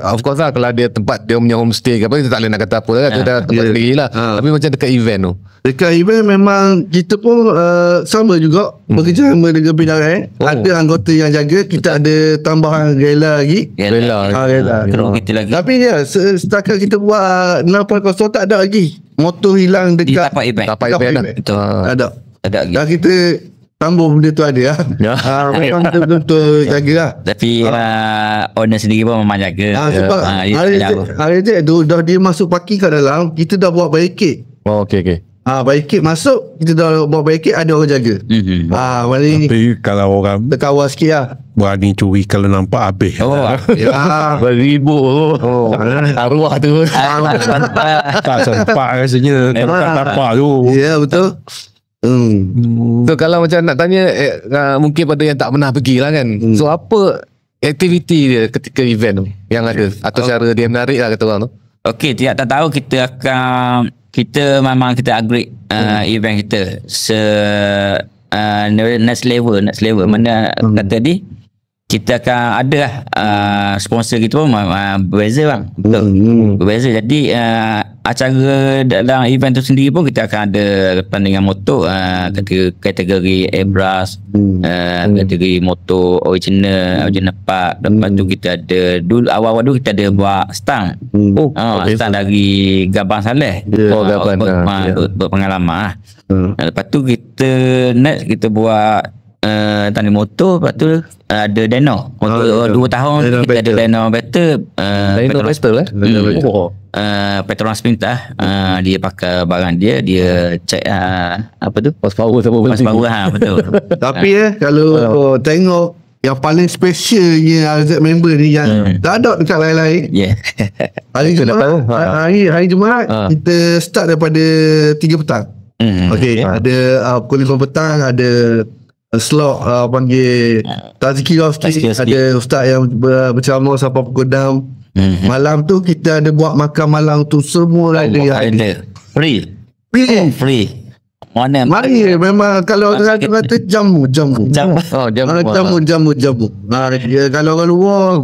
Speaker 1: of course lah, kalau dia tempat dia punya homestay ke apa, kita tak boleh nak kata apa lah, dia dah tempat sendiri lah. Tapi macam dekat event tu,
Speaker 4: dekat event memang kita pun sama juga bekerjasama dengan PDRN. Ada anggota yang jaga, kita ada tambahan rela lagi. Rela.
Speaker 3: Kita lagi.
Speaker 4: Tapi setakat kita buat 6.0 tak ada lagi motor hilang dekat
Speaker 3: tapak event. Betul.
Speaker 4: Ada
Speaker 3: lagi.
Speaker 4: Dan kita sambung benda tu ada lah. Memang kita betul-betul jaga lah.
Speaker 3: Tapi owner sendiri pun memang jaga.
Speaker 4: Sebab hari tu dah dia masuk parking kat dalam, kita dah buat barricade.
Speaker 1: Okay.
Speaker 4: Barricade masuk, kita dah buat barricade, ada orang jaga.
Speaker 2: Tapi kalau orang
Speaker 4: terkawal sikit lah.
Speaker 2: berani curi kalau nampak habis.
Speaker 1: Beribu arwah tu.
Speaker 2: Tak sempat rasanya kalau tak nampak tu.
Speaker 4: Ya, betul.
Speaker 1: So kalau macam nak tanya mungkin pada yang tak pernah pergi lah kan, so apa aktiviti dia ketika event tu yang ada, atau cara dia menarik lah kata orang tu?
Speaker 3: Okey, tak tahu kita memang kita upgrade event kita next level mana kata dia, kita akan ada sponsor kita pun berbeza bang. Betul. Berbeza. Jadi acara dalam event tu sendiri pun kita akan ada pertandingan motor kategori airbrush, kategori motor original park. Lepas tu kita ada dulu awal-awal dulu kita ada buat stang. Stang dari Gabang Saleh. Berpengalaman lah. Lepas tu kita buat tanding motor. Lepas tu ada dyno motor 2 tahun kita ada dyno battle.
Speaker 1: Dyno battle
Speaker 3: Petronas Pintar. Dia pakai barang dia check apa tu
Speaker 1: horsepower
Speaker 3: betul.
Speaker 4: Tapi kalau tengok yang paling specialnya RZ member ni yang tak ada dekat lain-lain. Hari Jumaat kita start daripada 3 petang. Okey, ada pukul 5 petang ada slot panggil Tazkirowski, ada ustaz yang berceramah sampai pukul 6. Malam tu kita ada buat makan malam tu semua ada.
Speaker 3: Free. Mana?
Speaker 4: Mari memang kalau orang kata jamu. Kalau orang luar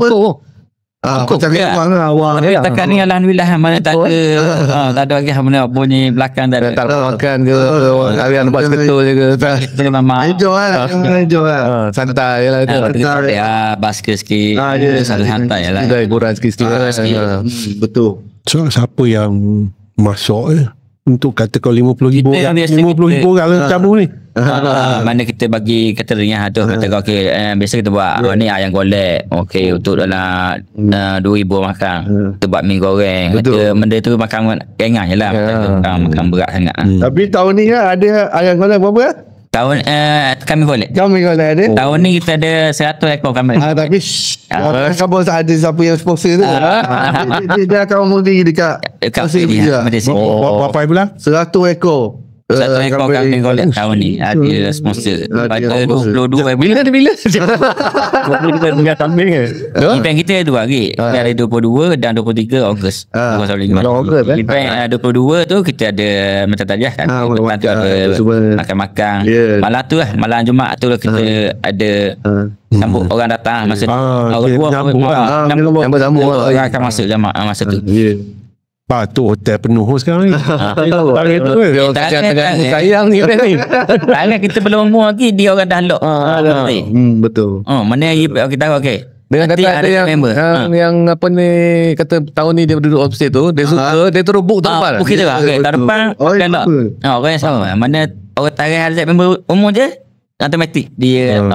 Speaker 4: macam orang awak
Speaker 3: takat ni alhamdulillah mana tak ada tak ada lagi mana bunyi belakang tak ada
Speaker 1: makan ke kalian buat ketul je ke
Speaker 3: kita memang
Speaker 4: hijau lah
Speaker 1: santai lah tu
Speaker 3: basket sikit santai lah
Speaker 1: dah kurang sikit
Speaker 4: betul.
Speaker 2: So siapa yang masuk untuk kata kau 50,000 orang campur ni
Speaker 3: mana kita bagi catering tu kata kau biasa kita buat ni ayam golek untuk dalam 2,000 makan kita buat mi goreng benda tu makan ringan je lah makan berat sangat
Speaker 4: tapi tahun ni ada ayam golek berapa
Speaker 3: tahun kami golek
Speaker 4: ada
Speaker 3: tahun ni kita ada 100 ekor kami
Speaker 4: tapi kamu ada siapa yang sponsor tu dia akan memberi dekat
Speaker 2: berapa bulan
Speaker 4: 100 ekor
Speaker 3: 100 ekor kami golek tahun ni ada sponsor pada 22 bila 22 bulan kambing ke event kita 2 hari hari 22 dan 23 Ogos event 22 tu kita ada macam tajah kan kita ada makan-makan malam tu lah malam Jumaat tu kita ada sambut orang datang masa orang orang akan masuk jamaah masa tu
Speaker 2: patut hotel penuh sekarang ni.
Speaker 3: Sayang ni Tangan kita belum umur lagi dia orang dah lock.
Speaker 4: Betul.
Speaker 3: Mana kita tahu
Speaker 1: dengan kata ada yang apa ni kata tahun ni dia duduk offstage tu dia suka dia terus book tahun depan.
Speaker 3: Book kita lah tahun depan kan tak. Orang yang sama mana orang tarikh RZ member umur je automatik dia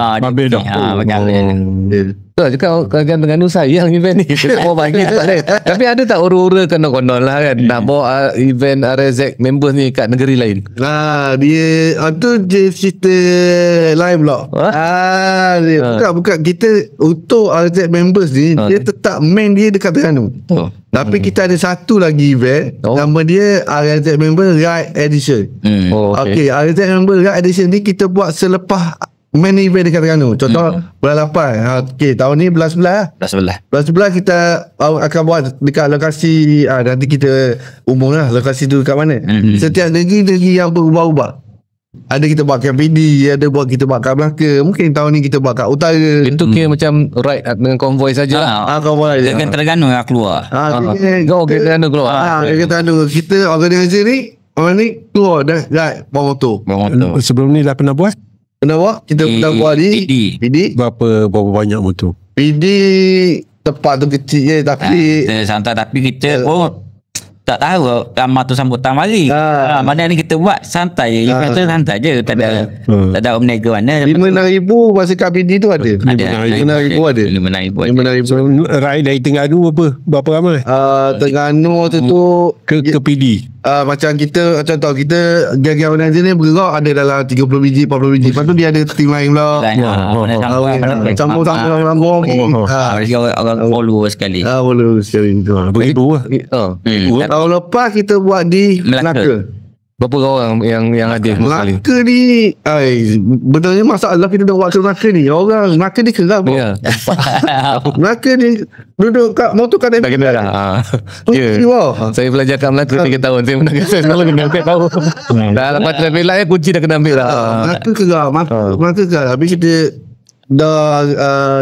Speaker 1: betul cakap kajian Terengganu sayang event ni semua bagi tak ada. Tapi ada tak ura-ura konon-konon lah kan nak bawa event RZ members ni kat negeri lain
Speaker 4: dia tu je cerita lain pula bukan kita untuk RZ members ni dia tetap main dia dekat Terengganu tapi kita ada satu lagi event nama dia RZ member Ride Edition RZ member Ride Edition ni kita buat selepas main event dekat Terengganu. Contoh bulan 8 tahun ni bulan 11 bulan 11 kita akan buat dekat lokasi nanti kita umum lah lokasi tu dekat mana. Setiap negeri yang berubah-ubah ada kita buat kat PD ada buat kita buat kat Melaka mungkin tahun ni kita buat kat utara
Speaker 1: itu kira macam ride dengan konvoi saja
Speaker 4: konvoi saja
Speaker 3: dengan Terengganu yang keluar
Speaker 1: Terengganu keluar
Speaker 4: kita organizer ni orang ni keluar dah ride bawa motor
Speaker 2: sebelum ni dah pernah buat
Speaker 4: kita dah buat di PD
Speaker 2: berapa banyak motor
Speaker 4: PD tempat tu kecil je tapi
Speaker 3: santai tapi kita tak tahu ramah tu sambutan mari mana ni kita buat santai je kata santai je tak ada omnega mana
Speaker 4: 5,000 masa kat PD tu ada 5,000 ada
Speaker 3: 5,000
Speaker 2: ride dari Terengganu berapa ramai
Speaker 4: Terengganu tu
Speaker 2: ke PD
Speaker 4: macam kita contoh kita geng-geng organizer ni bergerak ada dalam 30 biji 40 biji lepas tu dia ada team lain pula campur-campur
Speaker 3: orang follow sekali
Speaker 2: begitu lah
Speaker 4: tahun lepas kita buat di Melaka
Speaker 1: berapa orang yang ada
Speaker 4: Melaka ni benarnya masalah kita dah buat ke Melaka ni orang Melaka ni kerap Melaka ni duduk kat motor kat
Speaker 1: tak kena lah saya belajar kat Melaka 3 tahun saya pernah saya selalu kena tahu dah lepas traffic light kunci dah kena ambil lah
Speaker 4: Melaka kerap Melaka kerap habis kita dah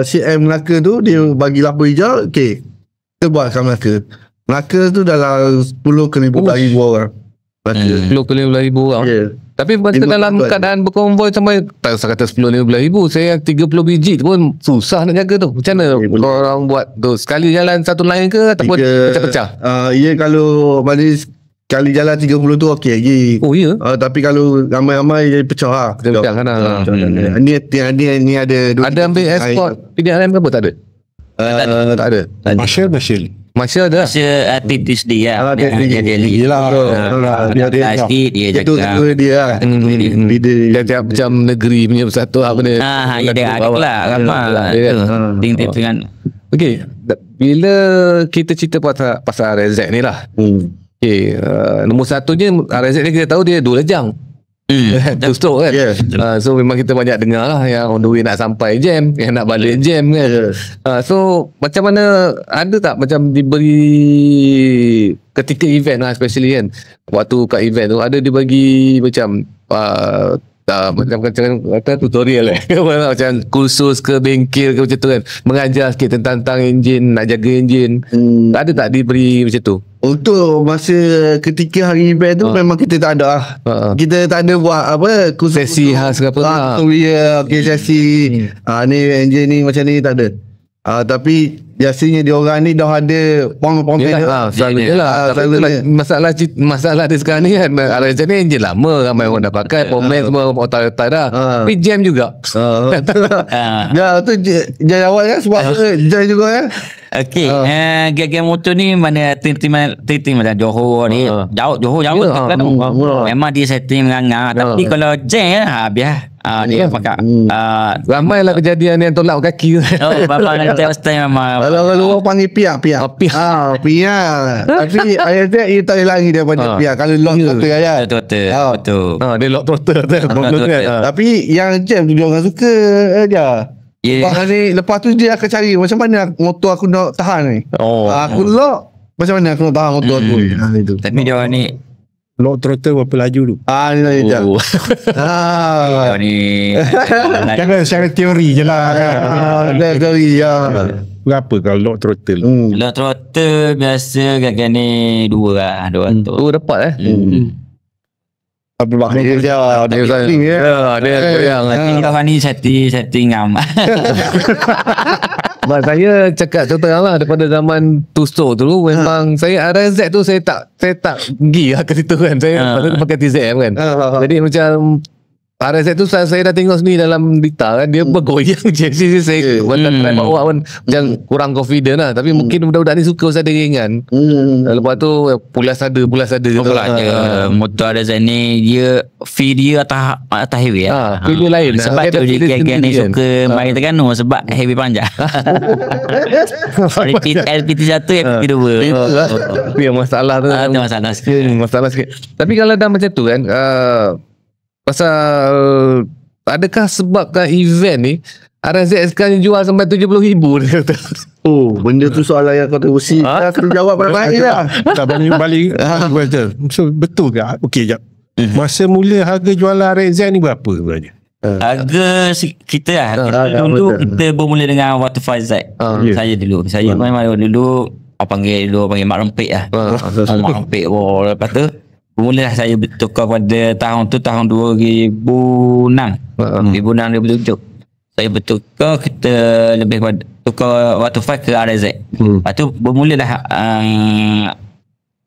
Speaker 4: CM Melaka tu dia bagi lampu hijau kita buat kat Melaka tu dalam 10 ke 15,000 orang
Speaker 1: 10 ke 15,000 orang tapi masa dalam keadaan berkonvoi sampai tak usah kata 10-15,000 saya 30 biji tu pun susah nak jaga tu macam mana orang buat tu sekali jalan satu line ke ataupun pecah-pecah
Speaker 4: kalau balik kali jalan 30 tu okey lagi tapi kalau ramai-ramai jadi pecah lah
Speaker 1: pecah kan
Speaker 4: ni ada
Speaker 1: ambil escort PDRM ke apa tak ada tak ada Marshall ada
Speaker 3: aktivis dia dia
Speaker 1: dia tiap macam negeri punya satu apa ni
Speaker 3: dia ada lah
Speaker 1: okey bila kita cerita pasal RZ ni lah Okay, nombor satunya RZ ni kita tahu dia 2 lejang. Two stroke kan. So memang kita banyak dengar lah yang on the way nak sampai jam, yang nak balik jam kan. So macam mana, ada tak macam diberi ketika event lah, especially kan waktu kat event tu ada dibagi macam macam kata tutorial macam kursus ke bengkel ke macam tu kan, mengajar sikit tentang enjin, nak jaga enjin. Ada tak diberi macam tu?
Speaker 4: Untuk masa ketika hari event tu memang kita tak ada lah. Kita tak ada buat apa kursus
Speaker 1: Sesi khas ke apa
Speaker 4: tutorial, sesi ni enjin ni macam ni, tak ada. Tapi biasanya diorang ni dah ada pom-pom
Speaker 1: selalu je lah. Masalah dia sekarang ni kan, RZ ni enjin lama, ramai orang dah pakai, pomen semua otak-otak dah. Tapi jam juga.
Speaker 4: Ya tu jam awal kan, sebab jam juga kan.
Speaker 3: Okey, gaya motor ni mana tim macam Johor ni, Johor kan. Memang dia setting mengangar, tapi kalau jam biar dia pakai
Speaker 1: ramai lah kejadian yang tolak kaki.
Speaker 3: Bapak nak tengok style memang.
Speaker 4: Kalau orang panggil piak. Tapi ayat dia tak boleh lari daripada piak. Kalau lock throttle kan.
Speaker 3: Betul.
Speaker 1: Dia lock throttle.
Speaker 4: Tapi yang jam tu dia orang suka aja. Lepas tu dia akan cari macam mana motor aku nak tahan ni. Aku lock, macam mana aku nak tahan motor aku.
Speaker 3: Tapi dia orang ni
Speaker 2: lock throttle berapa laju tu?
Speaker 4: Ni dia.
Speaker 3: Dia ni
Speaker 2: Jangan secara teori je lah kan.
Speaker 4: Teori ya.
Speaker 2: Berapa kalau lock throttle?
Speaker 3: Lock throttle biasa gaya ni 2 lah. 2
Speaker 1: dapat
Speaker 4: Apa maknanya dia
Speaker 1: yang
Speaker 3: orang ni setting ngam.
Speaker 1: saya cakap terang lah, daripada zaman two stroke dulu memang saya RZ tu saya tak pergi lah ke situ kan. Saya pakai TZM kan. Jadi macam RZ tu saya dah tengok sendiri dalam berita kan, dia bergoyang je. Saya try bawa pun macam kurang confident lah. Tapi mungkin budak-budak ni suka pasal dia ringan. Lepas tu pulas ada
Speaker 3: motor RZ ni dia feel dia atas heavy lah.
Speaker 1: Feel dia lain
Speaker 3: sebab tu dia ni suka main Terengganu sebab heavy panjang. LPT1 LPT2
Speaker 1: Tapi yang masalah tu masalah sikit. Tapi kalau dah macam tu kan, pasal adakah sebabkan event ni RZ sekarang jual sampai 70,000 dia kata.
Speaker 4: Benda tu soalan yang kontroversi. Aku jawab baik-baik lah.
Speaker 2: Tak balik. So betul ke? Okey, jap. Masa mula harga jualan RZ ni berapa sebenarnya?
Speaker 3: Harga kita lah. Dulu kita bermula dengan Waterfall Z. Saya dulu. Saya memang dulu panggil Mak Rempik lah. Mak Rempik. Lepas tu bermula saya bertukar pada tahun 2006 2007 saya bertukar, kita lebih pada tukar Waterfall ke RZ. Lepas tu bermula dah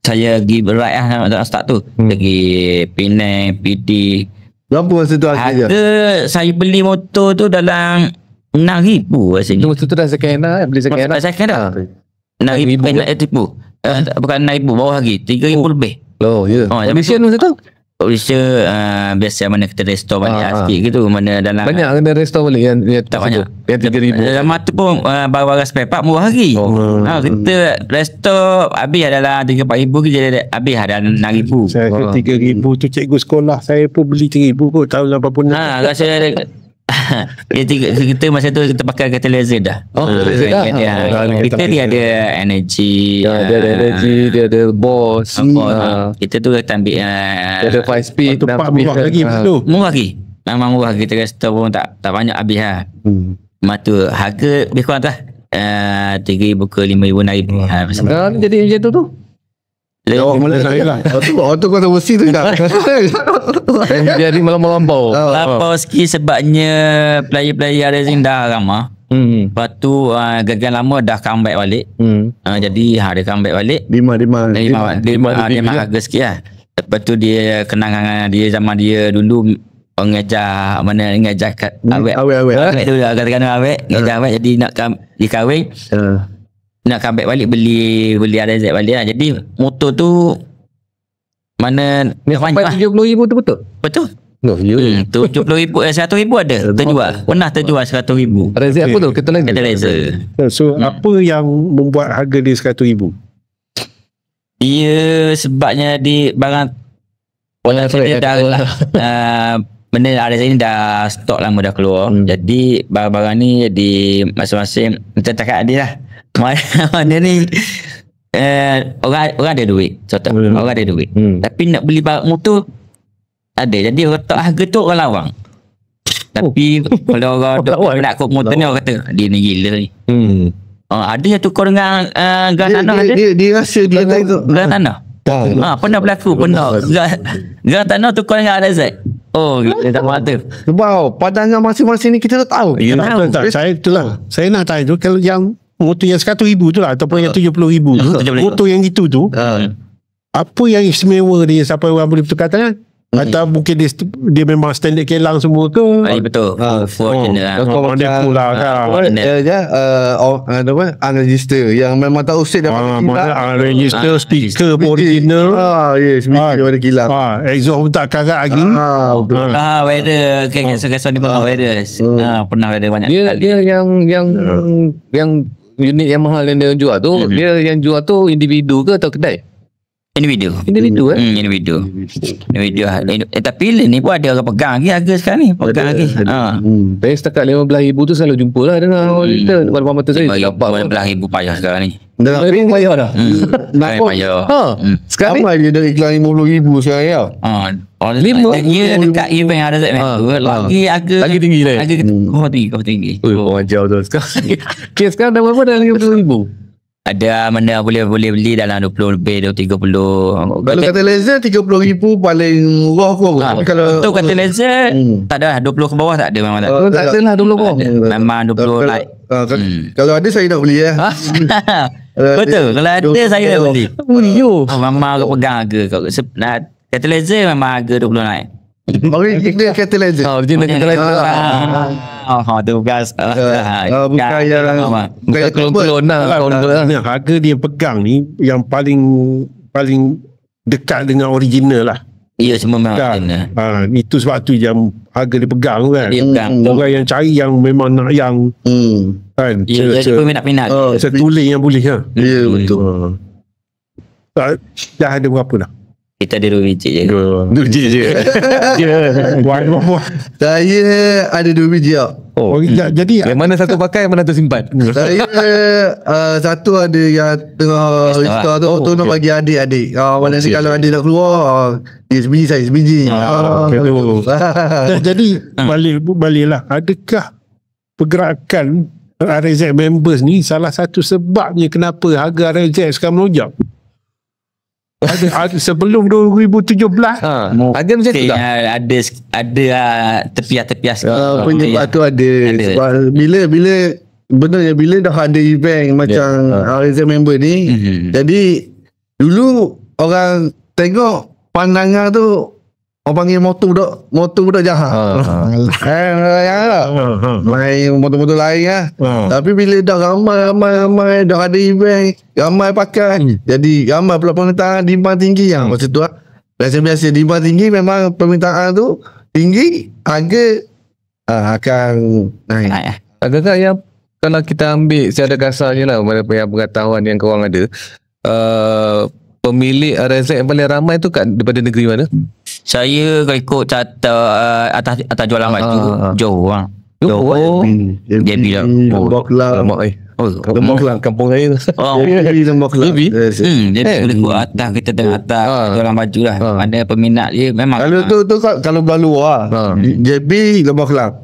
Speaker 3: saya pergi berat lah start tu. Pergi Penang, PD.
Speaker 4: Berapa masa tu harga?
Speaker 3: Saya beli motor tu dalam 6,000 rasanya.
Speaker 1: Masa tu dah second hand lah, beli second hand.
Speaker 3: Second dah 6,000 bukan 6,000 bawah lagi, 3,000 lebih.
Speaker 1: Condition masa tu?
Speaker 3: Biasa mana kita restore balik sikit gitu, mana dalam
Speaker 1: banyak kena restore balik yang
Speaker 3: tak banyak,
Speaker 1: yang 3,000.
Speaker 3: Lama tu pun barang spare part murah lagi. Kita restore habis adalah 3-4,000, kita habis ada 6,000.
Speaker 2: Saya 3,000 tu cikgu sekolah saya pun beli 3,000 kot tahun 86.
Speaker 3: Rasa kita masa tu kita pakai catalyzer dah. Kita dia ada energy.
Speaker 1: Dia ada energy, dia ada boss.
Speaker 3: Kita tu kita ambil
Speaker 1: dia ada 5 speed,
Speaker 2: murah lagi betul.
Speaker 3: Murah lagi. Memang murah, kita restore pun tak banyak habis lah. Mata harga lebih kurang lah 3,000 ke 5,000 naik.
Speaker 1: Jadi macam tu
Speaker 4: Auto kontroversi tu dah.
Speaker 1: Jadi melampau.
Speaker 3: Lampau sikit sebabnya player-player racing dah ramah. Lepas tu gagal lama dah comeback balik. Jadi dia comeback balik. Dia harga sikit lah. Lepas tu dia kenangan dia zaman dia dulu pengejar awet dulu katakan awet, ngejar awet, jadi nak dikahwin. Nak comeback balik beli RZ balik lah. Jadi motor tu mana
Speaker 1: sampai 70,000 tu betul?
Speaker 3: Betul.
Speaker 1: 70,000
Speaker 3: 100,000 ada terjual. Pernah terjual 100,000.
Speaker 1: RZ apa tu? Catalyzer.
Speaker 2: So apa yang membuat harga dia 100,000?
Speaker 3: Dia sebabnya di barang dia dah benda RSI ni dah stok lama dah keluar. Jadi barang-barang ni di masing-masing kita cakap dia lah. Mana ni orang ada duit. Contoh orang ada duit. Tapi nak beli barang motor ada. Jadi orang tak harga tu orang lawang. Tapi kalau orang nak kod motor ni orang kata dia ni gila ni. Ada yang tukar dengan gas tanah ada.
Speaker 4: Dia rasa dia tu
Speaker 3: gas tanah. Pernah berlaku pernah. Gas tanah tukar dengan RZ. Oh, dia tak mata.
Speaker 4: Sebab pandangan masing-masing ni kita tak tahu.
Speaker 2: Ya, tak. Saya itulah. Saya nak tanya tu kalau yang motor yang 100,000 tu lah ataupun yang 70,000 tu. Motor yang itu tu. Apa yang istimewa dia sampai orang boleh bertukar tangan? Atau mungkin dia memang standard kelang semua ke?
Speaker 3: Betul. Fortuner
Speaker 2: Dia pula kan.
Speaker 4: Unregister yang memang tak usik dapat
Speaker 2: register stiker pun original.
Speaker 4: Yes, ada kilang.
Speaker 2: Exhaust pun tak karat lagi.
Speaker 4: Betul.
Speaker 3: Weather kesan ni pernah weather. Pernah weather banyak.
Speaker 1: Dia yang unit yang mahal yang dia jual tu, dia yang jual tu individu ke atau kedai?
Speaker 3: Individu. Individu. Tapi ni pun ada orang pegang lagi harga sekarang ni. Pegang lagi.
Speaker 1: Saya setakat 15,000 tu selalu jumpa lah dengan kita depan mata saya.
Speaker 3: 15,000 payah sekarang ni.
Speaker 4: Dah payah dah.
Speaker 3: Nak payah.
Speaker 4: Sekarang ni dia dah iklan 50,000 sekarang ya.
Speaker 3: Dia dekat event ada lagi harga
Speaker 1: lagi tinggi lah.
Speaker 3: Kau tinggi.
Speaker 1: Orang jauh tu sekarang. Sekarang dah berapa dah 50,000?
Speaker 3: Ada mana boleh beli dalam 20 lebih 30.
Speaker 4: Kalau kata laser 30,000 paling murah pun. Kalau
Speaker 3: tu kata laser tak ada 20 ke bawah tak ada memang tak ada.
Speaker 1: Tak ada lah 20 ke bawah.
Speaker 3: Memang 20 like.
Speaker 4: Kalau ada saya nak beli ya.
Speaker 3: Betul. Kalau ada saya nak beli. Memang aku pegang harga kata laser memang harga 20 naik.
Speaker 4: Dia kata laser.
Speaker 1: Original kata laser.
Speaker 3: Tu gas.
Speaker 4: Bukan yang
Speaker 1: klon lah.
Speaker 2: Harga dia pegang ni yang paling dekat dengan original lah.
Speaker 3: Ya, semua memang original.
Speaker 2: Itu sebab tu yang harga dia pegang kan.
Speaker 3: Dia pegang.
Speaker 2: Orang yang cari yang memang nak yang kan.
Speaker 3: Ya, dia peminat-peminat.
Speaker 2: Setuling yang boleh kan.
Speaker 4: Ya, betul.
Speaker 2: Dah ada berapa dah?
Speaker 3: Kita ada 2 biji je.
Speaker 1: 2 biji je.
Speaker 4: Saya ada 2 biji tak?
Speaker 2: Jadi
Speaker 1: yang mana satu pakai, mana satu simpan?
Speaker 4: Saya satu ada yang tengah restore tu. Tu nak bagi adik-adik. Mana ni kalau adik nak keluar, dia sebiji, saya sebiji.
Speaker 2: Jadi baliklah. Adakah pergerakan RZ members ni salah satu sebabnya kenapa harga RZ sekarang melonjak? Ada sebelum 2017
Speaker 1: ada macam tu tak?
Speaker 3: Ada tepias-tepias
Speaker 4: penyebab tu ada. Sebab bila dah ada event macam RZ member ni, jadi dulu orang tengok pandangan tu orang panggil motor budak jahat. Main motor-motor lain lah. Tapi bila dah ramai dah ada event, ramai pakai, jadi ramai pula permintaan, demand tinggi yang macam tu lah. Biasa-biasa demand tinggi, memang permintaan tu tinggi, harga akan naik.
Speaker 1: Agak-agak yang kalau kita ambil secara kasarnya lah, yang pengetahuan yang korang ada, pemilik RZ yang paling ramai tu daripada negeri mana?
Speaker 3: Saya kalau ikut atas jualan baju Johor lah.
Speaker 1: Johor.
Speaker 3: JB lah.
Speaker 4: Lembok Kelang.
Speaker 1: Lembok Kelang kampung saya tu.
Speaker 4: Lembok Kelang.
Speaker 3: Jadi boleh ikut atas, kita tengah atas jualan baju lah. Ada peminat dia memang.
Speaker 4: Kalau tu kalau belah luar JB Lembok Kelang.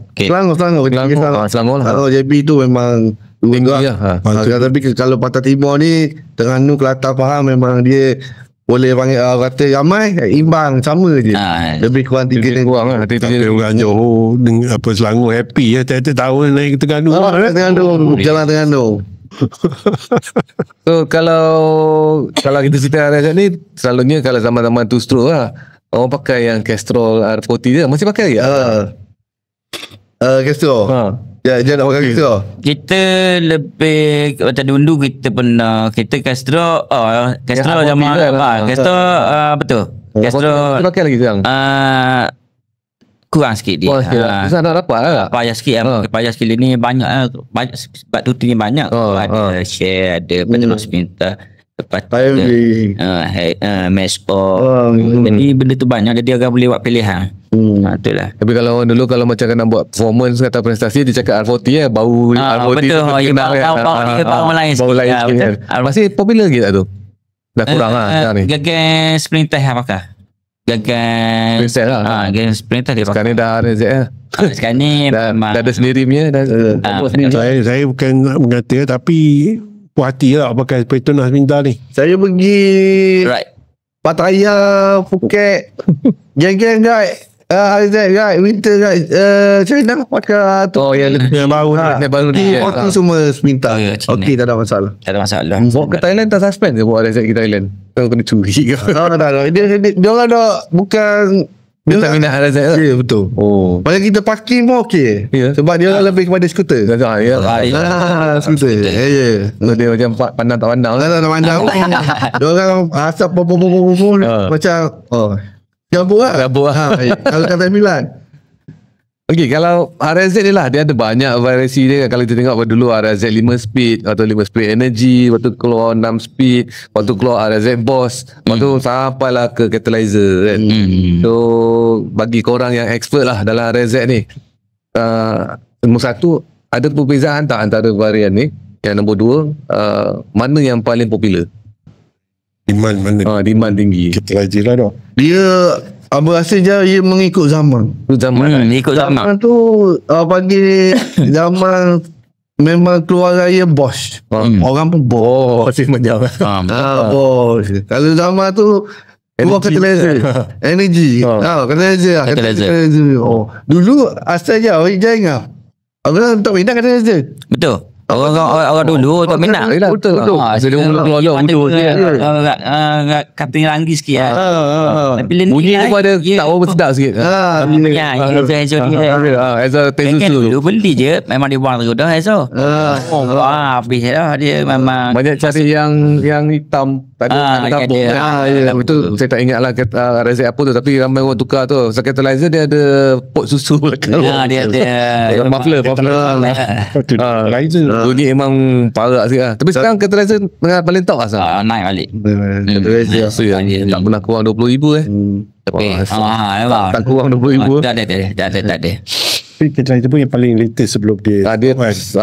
Speaker 4: Selangor lah. Kalau JB tu memang tinggi lah. Tapi kalau Pantai Timur ni, Terengganu, Kelantan, Pahang, memang dia boleh panggil kata ramai, imbang, sama je. Lebih kurang 3
Speaker 1: kurang lah.
Speaker 2: Orang Johor dengan Selangor happy ya. Tiap-tiap tahun naik ke Terengganu.
Speaker 4: Jalan Terengganu.
Speaker 1: So kalau kita cerita RZ ni, selalunya kalau zaman-zaman tu stroke lah, orang pakai yang Castrol R40 je. Masih pakai ke?
Speaker 4: Castrol. Ya, nak pakai Castrol.
Speaker 3: Kita lebih macam dulu kita Castrol zaman Castrol betul. Castrol
Speaker 1: pakai lagi sekarang.
Speaker 3: Kurang sikit dia.
Speaker 1: Susah nak dapat lah.
Speaker 3: Payah sikit payah sikit ni banyak sebab tu ni banyak. Ada share, ada penerus minta. Lepas tu
Speaker 4: IMD.
Speaker 3: Match Sport. Jadi benda tu banyak, jadi orang boleh buat pilihan. Itulah.
Speaker 1: Tapi kalau orang dulu kalau macam nak buat performance atau prestasi dia cakap R40 bau R40
Speaker 3: betul. Bau lain
Speaker 1: bau lain
Speaker 3: sikit.
Speaker 1: sikit kan. Masih popular ke tak tu? Dah kurang lah sekarang ni.
Speaker 3: Gagal sprint test apakah? Gagal
Speaker 1: Princess lah.
Speaker 3: gagal sprint test dia pakai.
Speaker 1: Sekarang ni dah RZ lah.
Speaker 3: Sekarang ni
Speaker 1: Dah
Speaker 3: memang
Speaker 1: ada sendiri punya dah.
Speaker 2: Saya bukan nak mengata, tapi puas hati lah pakai Petronas Minda ni.
Speaker 4: Saya pergi
Speaker 3: right.
Speaker 4: Pattaya, Phuket, geng-geng guys. RZ guys, winter guys. China pakai tu.
Speaker 1: Oh yang
Speaker 2: baru
Speaker 1: Yang baru ni.
Speaker 4: Itu semua minta.
Speaker 3: Ya, China.
Speaker 4: Okey, tak ada masalah.
Speaker 3: Tak ada masalah.
Speaker 1: Bawa ke Thailand tak suspend ke bawa RZ ke Thailand? Kau kena curi ke?
Speaker 4: Tak. Dia orang dah bukan.
Speaker 1: Dia tak minat RZ lah.
Speaker 4: Ya, betul.
Speaker 1: Oh.
Speaker 4: Macam kita parking pun okey.
Speaker 1: Ya.
Speaker 4: Sebab dia orang lebih kepada skuter.
Speaker 1: Ya.
Speaker 4: Skuter. Ya.
Speaker 1: So, dia macam pandang tak pandang.
Speaker 4: Tak pandang. Dia orang asap macam gabung lah.
Speaker 1: Rabuk lah.
Speaker 4: Kalau kata Milan.
Speaker 1: Okey, kalau RZ ni lah, dia ada banyak variasi dia. Kalau kita tengok dulu RZ 5 speed atau 5 speed energy, waktu keluar 6 speed, waktu keluar RZ Boss, waktu sampailah ke catalyzer kan. So bagi korang yang expert lah dalam RZ ni, nombor satu, ada perbezaan tak antara varian ni? Yang nombor dua, mana yang paling popular?
Speaker 2: Demand mana?
Speaker 1: Demand tinggi.
Speaker 2: Kita lagi lah dah.
Speaker 4: Dia apa rasa dia mengikut zaman.
Speaker 1: Tu zaman
Speaker 3: Ikut zaman.
Speaker 4: Zaman tu bagi zaman memang keluar raya Bosch. Orang pun Bosch.
Speaker 1: masih menjauh.
Speaker 4: Bosch. Kalau zaman tu keluar catalyzer. Energy. Catalyzer. Dulu asal je orang jangan. Orang tak minat catalyzer.
Speaker 3: Betul. Orang dulu tak minat.
Speaker 1: Betul. Dia keluar dulu dia.
Speaker 3: Kaping langgi sikit lah. Tapi
Speaker 1: Bunyi tu pun ada tak apa sedap sikit. As a Tezusu.
Speaker 3: Dulu beli je, memang dia buang terus dah Ezo. Habis dah dia memang.
Speaker 1: Banyak cari yang hitam. Tak ada tabung. Betul. Saya tak ingat lah RZ apa tu, tapi ramai orang tukar tu. So catalyzer dia ada pot susu belakang.
Speaker 3: Dia ada
Speaker 1: muffler.
Speaker 2: Catalyzer.
Speaker 1: Bunyi memang parah sikit lah. Tapi sekarang catalyzer paling top asal.
Speaker 3: naik balik.
Speaker 1: So yang tak pernah kurang 20,000
Speaker 3: Tapi
Speaker 1: tak kurang 20,000.
Speaker 3: tak ada.
Speaker 2: Tapi catalyzer pun yang paling latest sebelum dia.
Speaker 1: Dia the last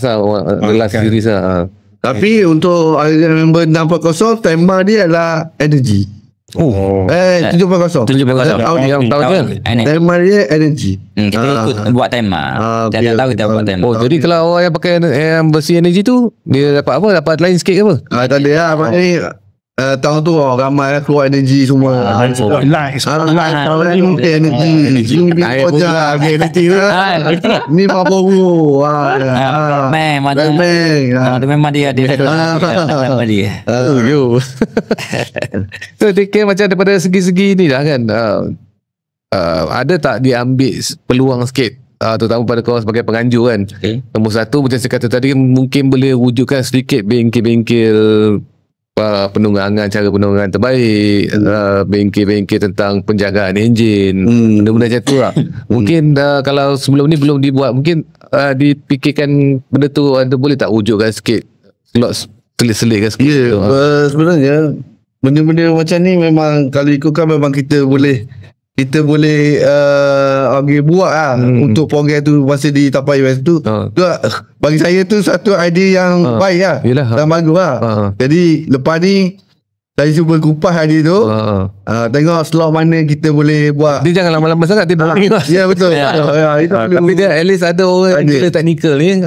Speaker 1: lah, the last series lah.
Speaker 4: Tapi untuk member 640 tema dia adalah energy. 740.
Speaker 3: 740.
Speaker 1: Yang tahu kan?
Speaker 4: Tema dia energy.
Speaker 3: Kita ikut buat tema. Kita tahu kita buat tema.
Speaker 1: Jadi kalau orang yang pakai yang bersih energy tu, dia dapat apa? Dapat lain sikit ke apa?
Speaker 4: Tak ada lah. Maknanya tahun tu ramai lah keluar energy semua.
Speaker 2: Light.
Speaker 4: Tahun ni mungkin energy. Ni pojak. Energy lah. Ni Marlboro.
Speaker 3: Memang dia memang dia.
Speaker 1: So dia kira macam daripada segi-segi ni lah kan. Ada tak dia ambil peluang sikit, terutama pada korang sebagai penganjur kan. Nombor satu macam saya kata tadi, mungkin boleh wujudkan sedikit bengkel-bengkel penunggangan, cara penunggangan terbaik, bengkel-bengkel tentang penjagaan enjin, benda-benda macam tu lah. Mungkin kalau sebelum ni belum dibuat, mungkin dipikirkan benda tu ada boleh tak wujudkan sikit, slot selit-selit kan sikit.
Speaker 4: Sebenarnya benda-benda macam ni memang kalau ikutkan memang kita boleh buat lah untuk program tu masa di Tapai West tu. Tu bagi saya tu satu idea yang baik lah. Dan bagus lah. Jadi lepas ni saya cuba kupas idea tu. Tengok slot mana kita boleh buat.
Speaker 1: Dia jangan lama-lama sangat dia nak.
Speaker 4: Ya betul.
Speaker 1: Tapi dia at least ada orang yang technical ni.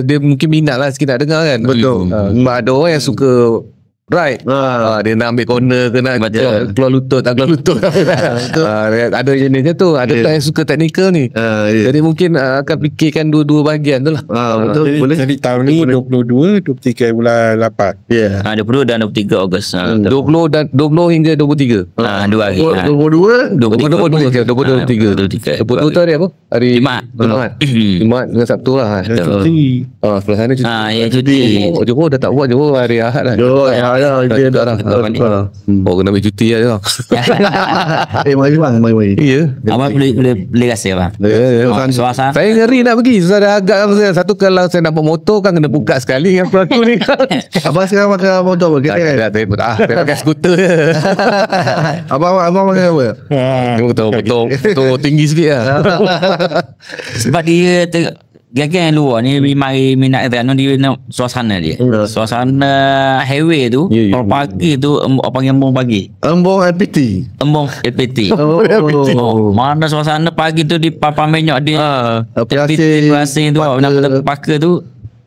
Speaker 1: Dia mungkin minat lah sikit nak dengar kan.
Speaker 4: Betul.
Speaker 1: Ada orang yang suka right. Dia nak ambil corner ke nak keluar lutut, tak keluar lutut. Ada jenis macam tu. Ada tak yang suka teknikal ni. Jadi mungkin akan fikirkan dua-dua bahagian tu lah.
Speaker 4: Betul. Boleh.
Speaker 2: Jadi tahun ni 22, 23 bulan 8.
Speaker 3: 20 dan 23 Ogos.
Speaker 1: 20 hingga 23.
Speaker 3: 2 hari.
Speaker 4: 22
Speaker 1: 23 tu hari apa? Hari
Speaker 3: Jumaat
Speaker 1: dengan Sabtu lah.
Speaker 2: Cuti.
Speaker 1: Sebelah sana cuti.
Speaker 3: Ya cuti.
Speaker 1: Johor dah tak buat. Johor hari Ahad lah.
Speaker 4: dia dah
Speaker 1: Oh, kena ambil cuti lah.
Speaker 4: mari bang, mari.
Speaker 1: Ya.
Speaker 3: Abang boleh rasa bang. Suasana
Speaker 1: Saya ngeri nak pergi. Saya dah agak satu kalau saya nak bawa motor kan kena buka sekali dengan aku ni.
Speaker 4: Abang sekarang pakai motor apa? KTM.
Speaker 1: Saya pakai skuter je.
Speaker 4: Abang pakai apa?
Speaker 1: Motor tinggi sikit lah.
Speaker 3: sebab dia gagal yang luar ni mari minat Terengganu dia nak suasana dia. Suasana highway tu kalau pagi tu orang panggil embung pagi.
Speaker 4: Embung LPT.
Speaker 3: Embung LPT. Mana suasana pagi tu di papan minyak dia. LPT Asing tu nak pakai tu.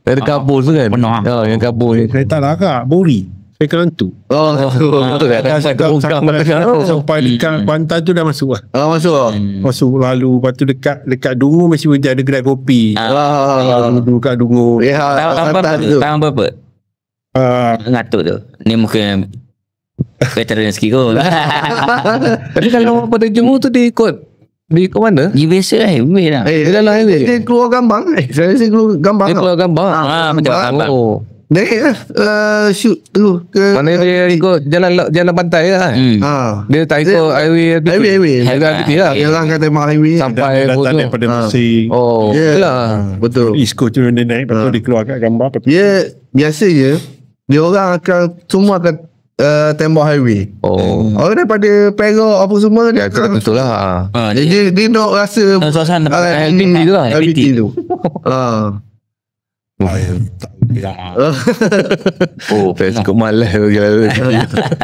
Speaker 1: Ada kabur tu kan?
Speaker 3: Penuh.
Speaker 1: Yang kabur ni.
Speaker 2: Kereta larak, Bori. Saya kelantu.
Speaker 1: Betul kan?
Speaker 2: Sampai dekat Kuantan tu dah masuk lah.
Speaker 4: Masuk.
Speaker 2: Masuk lalu. Lepas tu dekat Dungu masih ada kedai kopi. Dekat Dungu.
Speaker 3: Tahun berapa? Ngatuk tu. Ni mungkin veteran sikit kot.
Speaker 1: Tapi kalau pada jemu tu dia ikut mana?
Speaker 3: Dia biasa highway lah.
Speaker 1: Dia dalam highway.
Speaker 4: Dia keluar Gambang. Saya keluar Gambang.
Speaker 1: Dia keluar Gambang.
Speaker 3: Betul Gambang.
Speaker 4: Naik shoot tu ke
Speaker 1: Mana dia ikut jalan pantai lah. Dia tak ikut highway.
Speaker 4: Highway.
Speaker 1: Lah.
Speaker 4: Orang kata tembak highway
Speaker 1: sampai
Speaker 2: datang daripada Mesir.
Speaker 1: Oh, lah.
Speaker 2: Betul. East Coast tu dia naik. Lepas tu dia keluar kat Gambar.
Speaker 4: Dia biasa je. Dia orang semua akan tembak highway. Orang daripada Perak apa semua dia akan
Speaker 1: betul lah.
Speaker 4: dia nak rasa
Speaker 3: suasana
Speaker 1: LPT tu lah.
Speaker 4: LPT tu.
Speaker 1: Saya cukup malas.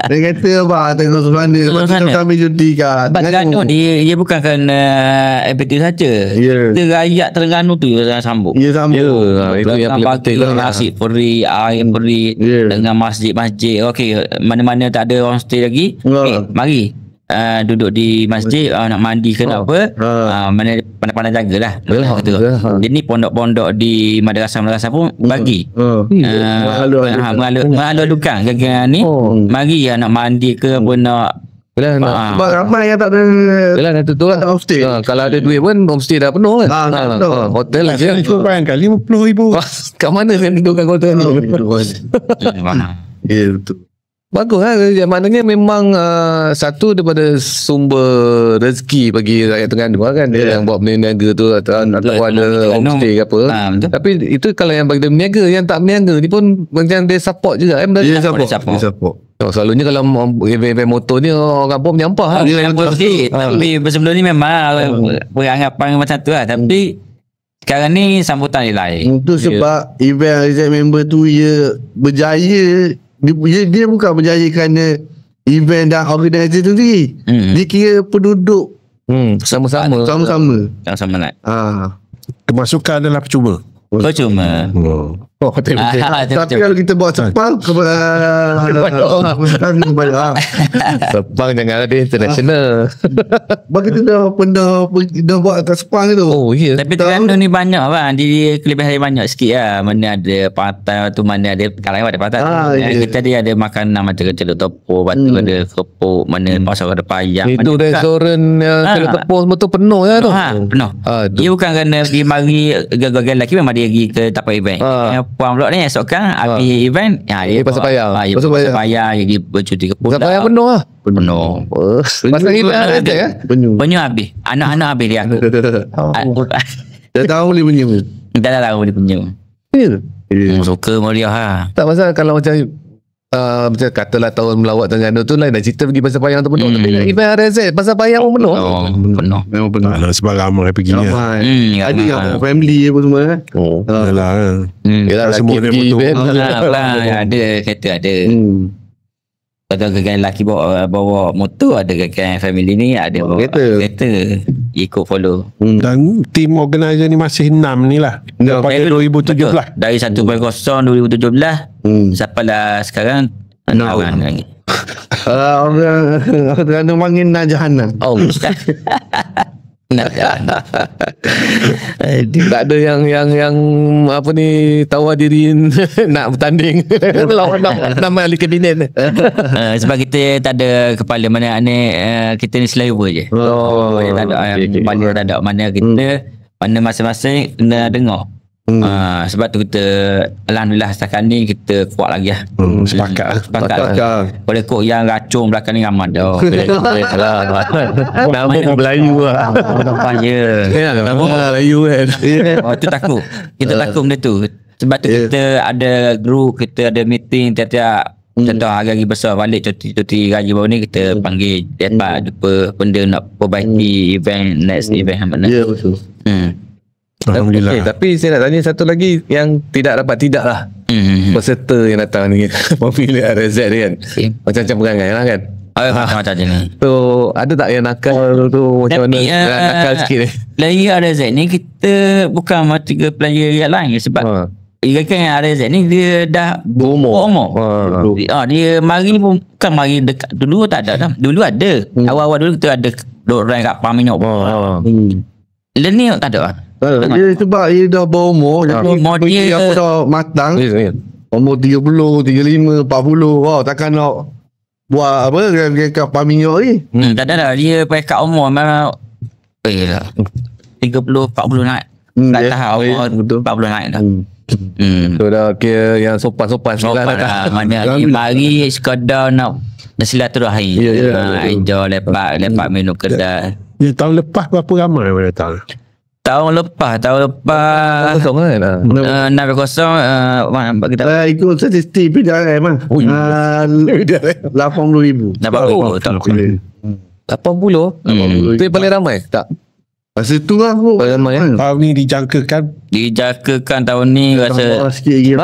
Speaker 4: Dia kata abang tengok suasana kita ambil cuti kat
Speaker 3: Terengganu dia bukan kerana LPT saja. Kita rakyat Terengganu tu yang sambung.
Speaker 4: Ya sama.
Speaker 1: Itu yang paling penting lah.
Speaker 3: Nasi free, air free dengan masjid-masjid. Okey, mana-mana tak ada orang stay lagi. Mari duduk di masjid nak mandi ke nak apa mana pandai-pandai jagalah. Dia ni pondok-pondok di madrasah-madrasah pun bagi mengalu-alukan gagal ni mari nak mandi ke apa nak.
Speaker 4: Sebab ramai yang tak ada.
Speaker 1: Yalah dah tentu lah. Kalau ada duit pun homestay dah penuh kan. Hotel lah.
Speaker 2: Cuba bayangkan RM50,000.
Speaker 1: Kat mana kan dudukkan hotel ni?
Speaker 4: Ya betul.
Speaker 1: Bagus lah. Maknanya memang satu daripada sumber rezeki bagi rakyat Terengganu kan. Dia yang buat berniaga tu atau ada homestay ke apa. Tapi itu kalau yang bagi dia berniaga. Yang tak berniaga ni pun macam dia support juga kan.
Speaker 4: Dia support.
Speaker 1: Selalunya kalau event motor ni orang kampung menyampah lah.
Speaker 3: Tapi sebelum ni memang beranggapan macam tu lah. Tapi sekarang ni sambutan dia lain.
Speaker 4: Itu sebab event RZ member tu ia berjaya. Dia bukan berjaya kerana event dan organizer tu sendiri. Dia kira penduduk
Speaker 1: sama-sama
Speaker 3: nak.
Speaker 2: Kemasukan adalah percuma.
Speaker 3: Percuma.
Speaker 4: Tapi kalau kita bawa Sepang
Speaker 1: Sepang jangan ada international.
Speaker 4: bagi kita dah buat kat Sepang tu.
Speaker 3: Tapi Terengganu ni banyak bang. Dia kelebihan dia banyak sikit lah. Mana ada pantai tu, mana ada kalau ada pantai kita dia ada makanan macam celup tepung, batu ada kepuk, mana pasal ada payang.
Speaker 1: Itu restoran celup tepung semua tu penuh ya tu.
Speaker 3: Penuh. Dia bukan kerana pergi mari gagal lelaki memang dia pergi ke tapak event. Puan pula ni esok kan habis event dia
Speaker 1: pasal payang.
Speaker 3: Pasal payang dia bercuti ke
Speaker 1: pasal payang penuh lah.
Speaker 3: Penuh.
Speaker 1: Pasal event ada ya.
Speaker 3: Penuh habis. Anak-anak habis dia aku.
Speaker 4: Dah tahu boleh punya.
Speaker 3: Dah tahu dia punya. Suka meriah lah.
Speaker 1: Tak pasal kalau macam macam katalah tahun melawat Terengganu tu lain dah cerita pergi pasal payang tu penuh. Tapi event RZ pasal payang pun penuh.
Speaker 3: Penuh.
Speaker 4: Memang penuh.
Speaker 2: Sebab ramai pergi ni.
Speaker 4: Ada yang family apa semua kan.
Speaker 2: Yalah kan.
Speaker 1: Yalah
Speaker 2: semua dia betul.
Speaker 3: Ada kereta ada. Kalau gagal lelaki bawa motor, ada gagal family ni ada bawa kereta. Ikut follow.
Speaker 2: Dan tim organizer ni masih 6 ni lah. Daripada 2017.
Speaker 3: Dari 1.0 2017 sampailah sekarang 6 orang lagi.
Speaker 4: Orang Terengganu panggil Najahanan.
Speaker 1: Tak ada yang apa ni tawar diri nak bertanding lawan nama ahli kabinet.
Speaker 3: Sebab kita tak ada kepala mana ni, kita ni selalu je. Tak ada kepala, tak ada mana kita mana masing-masing kena dengar. Sebab tu kita alhamdulillah setakat ni kita kuat lagi lah.
Speaker 2: Sepakat
Speaker 3: lah. Boleh kok yang racun belakang ni ramai dah.
Speaker 4: Nama Melayu lah.
Speaker 3: Ya.
Speaker 4: Nama Melayu kan.
Speaker 3: Tu takut. Kita takut benda tu. Sebab tu kita ada group, kita ada meeting tiap-tiap. Contoh hari-hari besar balik cuti raya baru ni kita panggil dapat jumpa benda nak perbaiki event next event.
Speaker 4: Ya betul.
Speaker 2: Alhamdulillah.
Speaker 1: Okay, tapi saya nak tanya satu lagi yang tidak lah. Peserta yang datang ni memilih RZ ni kan. Macam-macam perangai lah kan.
Speaker 3: Macam-macam je ni.
Speaker 1: So ada tak yang nakal tu macam mana? Nakal sikit ni.
Speaker 3: Player RZ ni kita bukan macam player yang lain sebab kan RZ ni dia dah berumur. Dia mari pun bukan mari dekat. Dulu tak ada dah. Dulu ada. Awal-awal dulu kita ada duk rank kat Paminok. Dia ni tak ada lah.
Speaker 4: Dia sebab dia dah berumur. Jadi dia apa dah matang. Umur 30, 35, 40. Takkan nak buat apa kat Paminok ni.
Speaker 3: Tak ada dah. Dia pekat umur memang 30, 40 naik. Tak tahu umur 40 naik dah.
Speaker 1: So dah kira yang sopan-sopan
Speaker 3: lah. Mana mari sekadar nak silaturahim. Enjoy lepak minum kedai.
Speaker 2: Tahun lepas berapa ramai yang datang?
Speaker 3: Tahun lepas
Speaker 1: kosong kan.
Speaker 3: 6-0 kita
Speaker 4: ikut statistik PDRM lah. 80,000.
Speaker 3: 80 tahun
Speaker 1: 80? Itu yang paling ramai tak?
Speaker 4: Masa tu lah
Speaker 1: paling ramai.
Speaker 2: Tahun ni dijangkakan
Speaker 3: tahun ni rasa
Speaker 4: sikit lagi.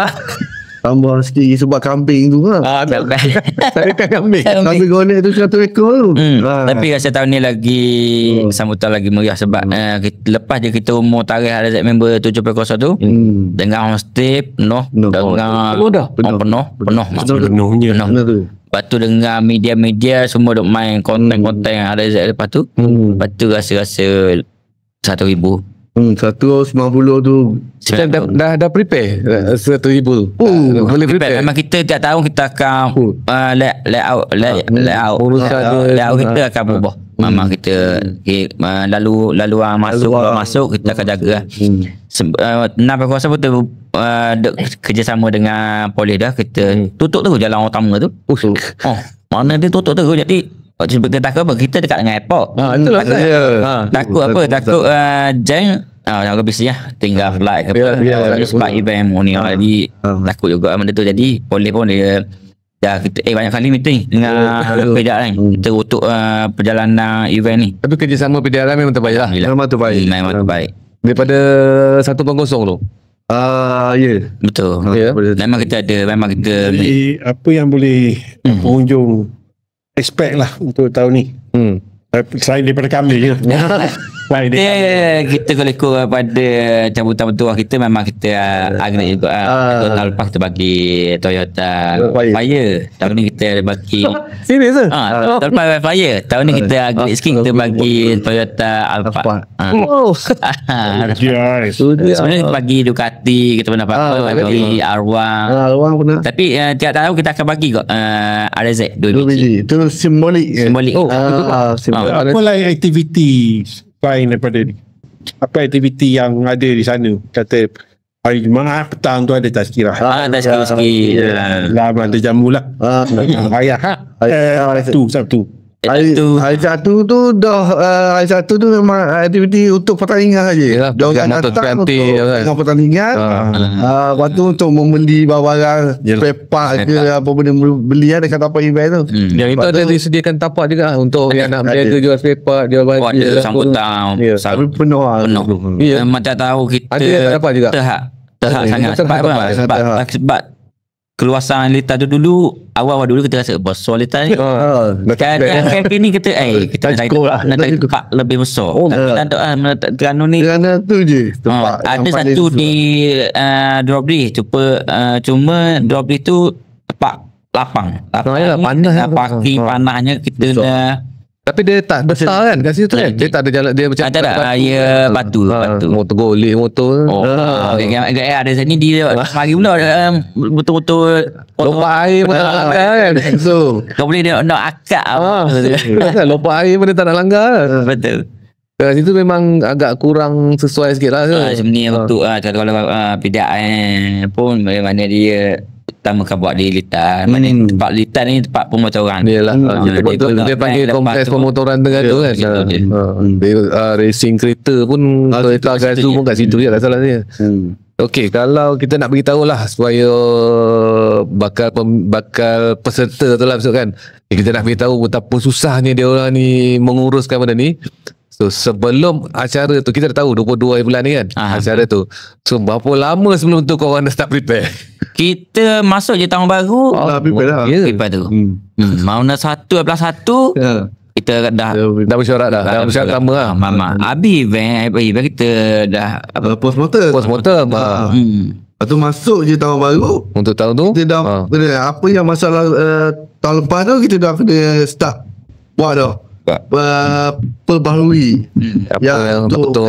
Speaker 4: Tambah sikit lagi sebab kambing tu lah.
Speaker 1: Saya kan kambing.
Speaker 4: Kambing gonek tu 100 ekor tu.
Speaker 3: Tapi rasa tahun ni lagi sambutan lagi meriah sebab lepas je kita umur tarikh RZ member 7.01 tu dengan homestay penuh dengan penuhnya. Lepas tu dengan media-media semua duk main konten-konten RZ lepas tu. Lepas tu rasa 1,000.
Speaker 4: 190 tu
Speaker 3: dah
Speaker 1: prepare 1,000 tu. Boleh prepare.
Speaker 3: Memang kita tiap tahun kita akan layout kita akan berubah. Memang kita laluan masuk kita akan jaga lah. 6 kuasa betul kerjasama dengan polis dah. Kita tutup tu jalan utama tu. Mana dia tutup tu jadi kita takut apa? Kita dekat dengan airport. Takut apa? Takut jam. Jangan busy lah. Tinggal flight ke apa. Sebab event ni. Jadi takut juga benda tu. Jadi polis pun dia dah kita banyak kali meeting dengan PDR lain. Kita untuk perjalanan event ni.
Speaker 1: Tapi kerjasama PDR memang terbaik lah.
Speaker 4: Memang terbaik.
Speaker 1: Daripada 1.0 tu.
Speaker 4: Ya.
Speaker 3: Betul. Memang kita ada.
Speaker 2: Jadi apa yang boleh pengunjung expect lah untuk tahun ni? Selain daripada kami je.
Speaker 3: Kita kalau ikut pada cabutan betul kita memang kita agak juga. Tahun lepas kita bagi Toyota Fire. Tahun ni kita bagi
Speaker 1: serius ke?
Speaker 3: Tahun lepas Fire. Tahun ni kita agak sikit kita bagi Toyota Alphard. Sebenarnya kita bagi Ducati, kita pernah bagi Arwang
Speaker 4: pernah.
Speaker 3: Tapi tiap tahun kita akan bagi kok RZ 2 biji.
Speaker 4: Itu simbolik.
Speaker 2: Apa lain aktiviti lain daripada ni? Apa aktiviti yang ada di sana? Kata hari Jumaat petang tu ada tazkirah.
Speaker 3: Tazkirah sikit.
Speaker 2: Ada jamu lah. Sabtu.
Speaker 4: Hari Sabtu tu dah hari Sabtu tu memang aktiviti untuk pertandingan saja. Jangan datang untuk tengok pertandingan. Lepas tu untuk membeli barang spare ke apa benda beli dekat tapak event tu.
Speaker 1: Yang itu ada disediakan tapak juga untuk yang nak berniaga jual spare part, jual baju.
Speaker 3: Ada sambutan.
Speaker 4: Tapi penuh.
Speaker 3: Memang tak tahu kita
Speaker 1: ada tapak juga.
Speaker 3: Terhak sangat sebab keluasan Lita tu dulu awal dulu kita rasa besar Lita ni kan ni kita nak tempat lebih besar Terengganu ni
Speaker 4: tu je
Speaker 3: ada satu di Drobli cuma Drobli tu tempat lapang
Speaker 1: panas
Speaker 3: parking panahnya kita dah.
Speaker 1: Tapi dia tak besar kan kat situ kan. Dia tak ada jalan, dia macam
Speaker 3: tak ada batu.
Speaker 1: Motor golek motor.
Speaker 3: Ada sini dia mari pula betul-betul
Speaker 1: lompat air pun tak nak langgar kan. So
Speaker 3: kau boleh nak akak
Speaker 1: lompat air pun dia tak nak langgar.
Speaker 3: Betul.
Speaker 1: Kat situ memang agak kurang sesuai sikit lah.
Speaker 3: Sebenarnya untuk kalau PDI pun mana dia utamakan buat di litan. Mana tempat litan ni tempat pemotoran.
Speaker 1: Yalah. Dia panggil kompleks pemotoran tengah tu kan. Racing kereta pun Toyota Gazoo pun kat situ je tak salah dia. Okey, kalau kita nak beritahu lah supaya bakal peserta tu lah maksud kan, kita nak beritahu betapa susahnya dia orang ni menguruskan benda ni. So sebelum acara tu, kita dah tahu 22 bulan ni kan acara tu. So berapa lama sebelum tu korang dah start prepare?
Speaker 3: Kita masuk je tahun baru
Speaker 4: prepare dah.
Speaker 3: Prepare tu Mauna 1 Eplas 1 kita dah
Speaker 1: bersyarat dah. Dah bersyarat lama lah.
Speaker 3: Habis event kita dah
Speaker 1: Postmortem.
Speaker 4: Lepas tu masuk je tahun baru.
Speaker 1: Untuk tahun tu
Speaker 4: kita dah apa yang masalah tahun lepas tu kita dah kena start buat dah. Perbaharui
Speaker 1: yang betul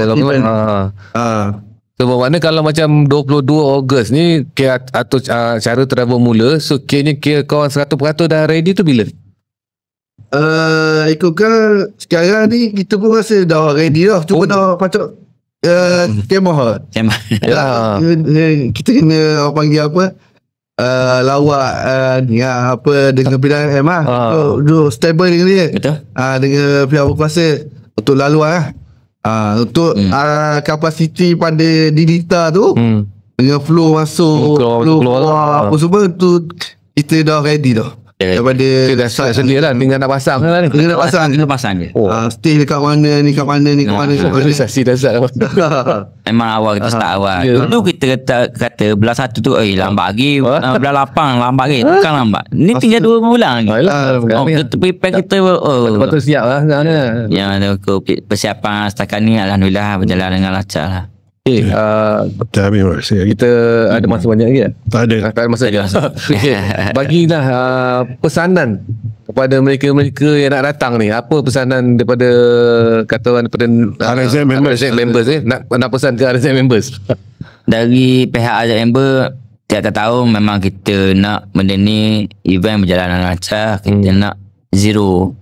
Speaker 1: So bermakna kalau macam 22 Ogos ni atau cara travel mula, so kira kawan 100% dah ready tu bila?
Speaker 4: Ikutkan sekarang ni kita pun rasa dah ready dah. Cuma dah patut kemah. Kita kena orang panggil apa, lawak apa dengan pilihan M lah. So stable dengan dia.
Speaker 3: Betul.
Speaker 4: Dengan pihak berkuasa untuk laluan lah. Untuk kapasiti pada Dilita tu dengan flow masuk, flow keluar apa semua tu kita dah ready dah. Daripada
Speaker 1: dah start sendiri lah. Tinggal nak pasang lah ni.
Speaker 4: Tinggal nak pasang
Speaker 3: je.
Speaker 4: Stay dekat mana ni, kat mana ni, kat mana ni.
Speaker 1: Saksi dah start.
Speaker 3: Memang awal kita start awal. Dulu kita kata belas 1 tu lambat lagi. Belas 8 lambat lagi. Bukan lambat. Ni tinggal 2 bulan lagi. Kita prepare kita
Speaker 1: patut siap lah.
Speaker 3: Yang persiapan setakat ni alhamdulillah berjalan dengan lancar lah.
Speaker 1: Kita ada masa banyak lagi tak? Tak ada masa. Bagilah pesanan kepada mereka-mereka yang nak datang ni. Apa pesanan daripada daripada
Speaker 2: RSM
Speaker 1: members nak pesan ke RSM members?
Speaker 3: Dari pihak RSM member, tiap-tiap tahun memang kita nak benda ni event berjalan lancar. Kita nak zero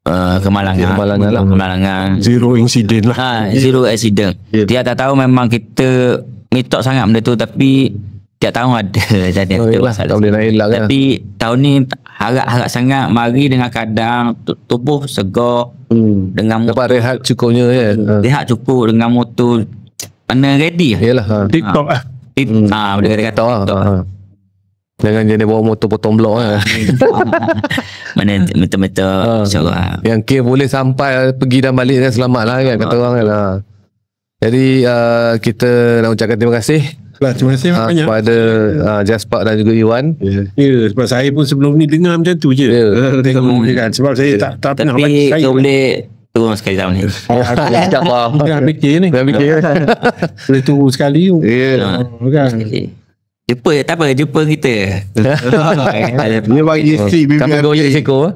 Speaker 3: kemalangan,
Speaker 2: zero incident lah.
Speaker 3: Zero accident. Tiap tahun memang kita mitok sangat benda tu, tapi tiap tahun ada jadi
Speaker 1: tak boleh nak elak kan.
Speaker 3: Tapi tahun ni harap sangat mari dengan kadang tubuh segar, dengan
Speaker 1: dapat rehat cukupnya kan.
Speaker 3: Rehat cukup dengan motor mana ready.
Speaker 1: Yalah.
Speaker 2: TikTok lah.
Speaker 3: Boleh kata TikTok.
Speaker 1: Jangan jenis bawa motor potong blok lah.
Speaker 3: Mana betul-betul insyaAllah.
Speaker 1: Yang boleh sampai pergi dan balik dan selamat lah kan, kata orang kan lah. Jadi kita nak ucapkan terima kasih
Speaker 2: Terima kasih banyak
Speaker 1: kepada Jaspak dan juga Iwan.
Speaker 2: Sebab saya pun sebelum ni dengar macam tu je. Tengok je kan. Sebab saya tak pernah
Speaker 3: tapi kau boleh turun sekali tahun ni.
Speaker 2: Tengah fikir ni. Boleh turun sekali. Kan.
Speaker 3: Jumpa kita.
Speaker 4: Dia bagi street
Speaker 1: Kami golek seko.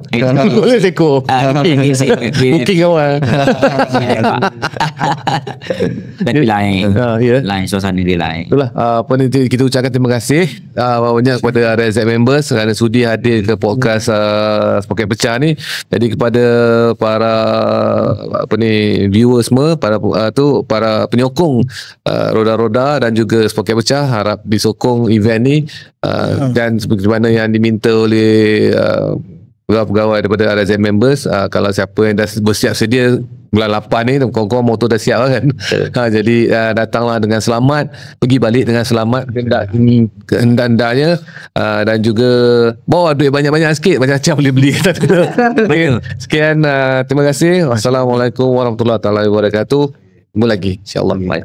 Speaker 1: Golek seko. Booking awal.
Speaker 3: Tapi lain. Lain suasana dia lain.
Speaker 1: Itulah apa ni, kita ucapkan terima kasih banyak kepada RSM members kerana sudi hadir ke podcast Spoken Pecah ni. Jadi kepada para viewers semua, para penyokong Roda-Roda dan juga Spoken Pecah, harap disokong event ni dan seperti mana yang diminta oleh pegawai daripada RSM members. Kalau siapa yang dah bersiap sedia bulan 8 ni, kawan-kawan motor dah siap kan. Jadi datanglah dengan selamat, pergi balik dengan selamat kehendak-hendaknya, dan juga bawa duit banyak-banyak sikit, macam-macam boleh beli. Sekian, terima kasih. Wassalamualaikum warahmatullahi wabarakatuh. Jumpa lagi insyaAllah.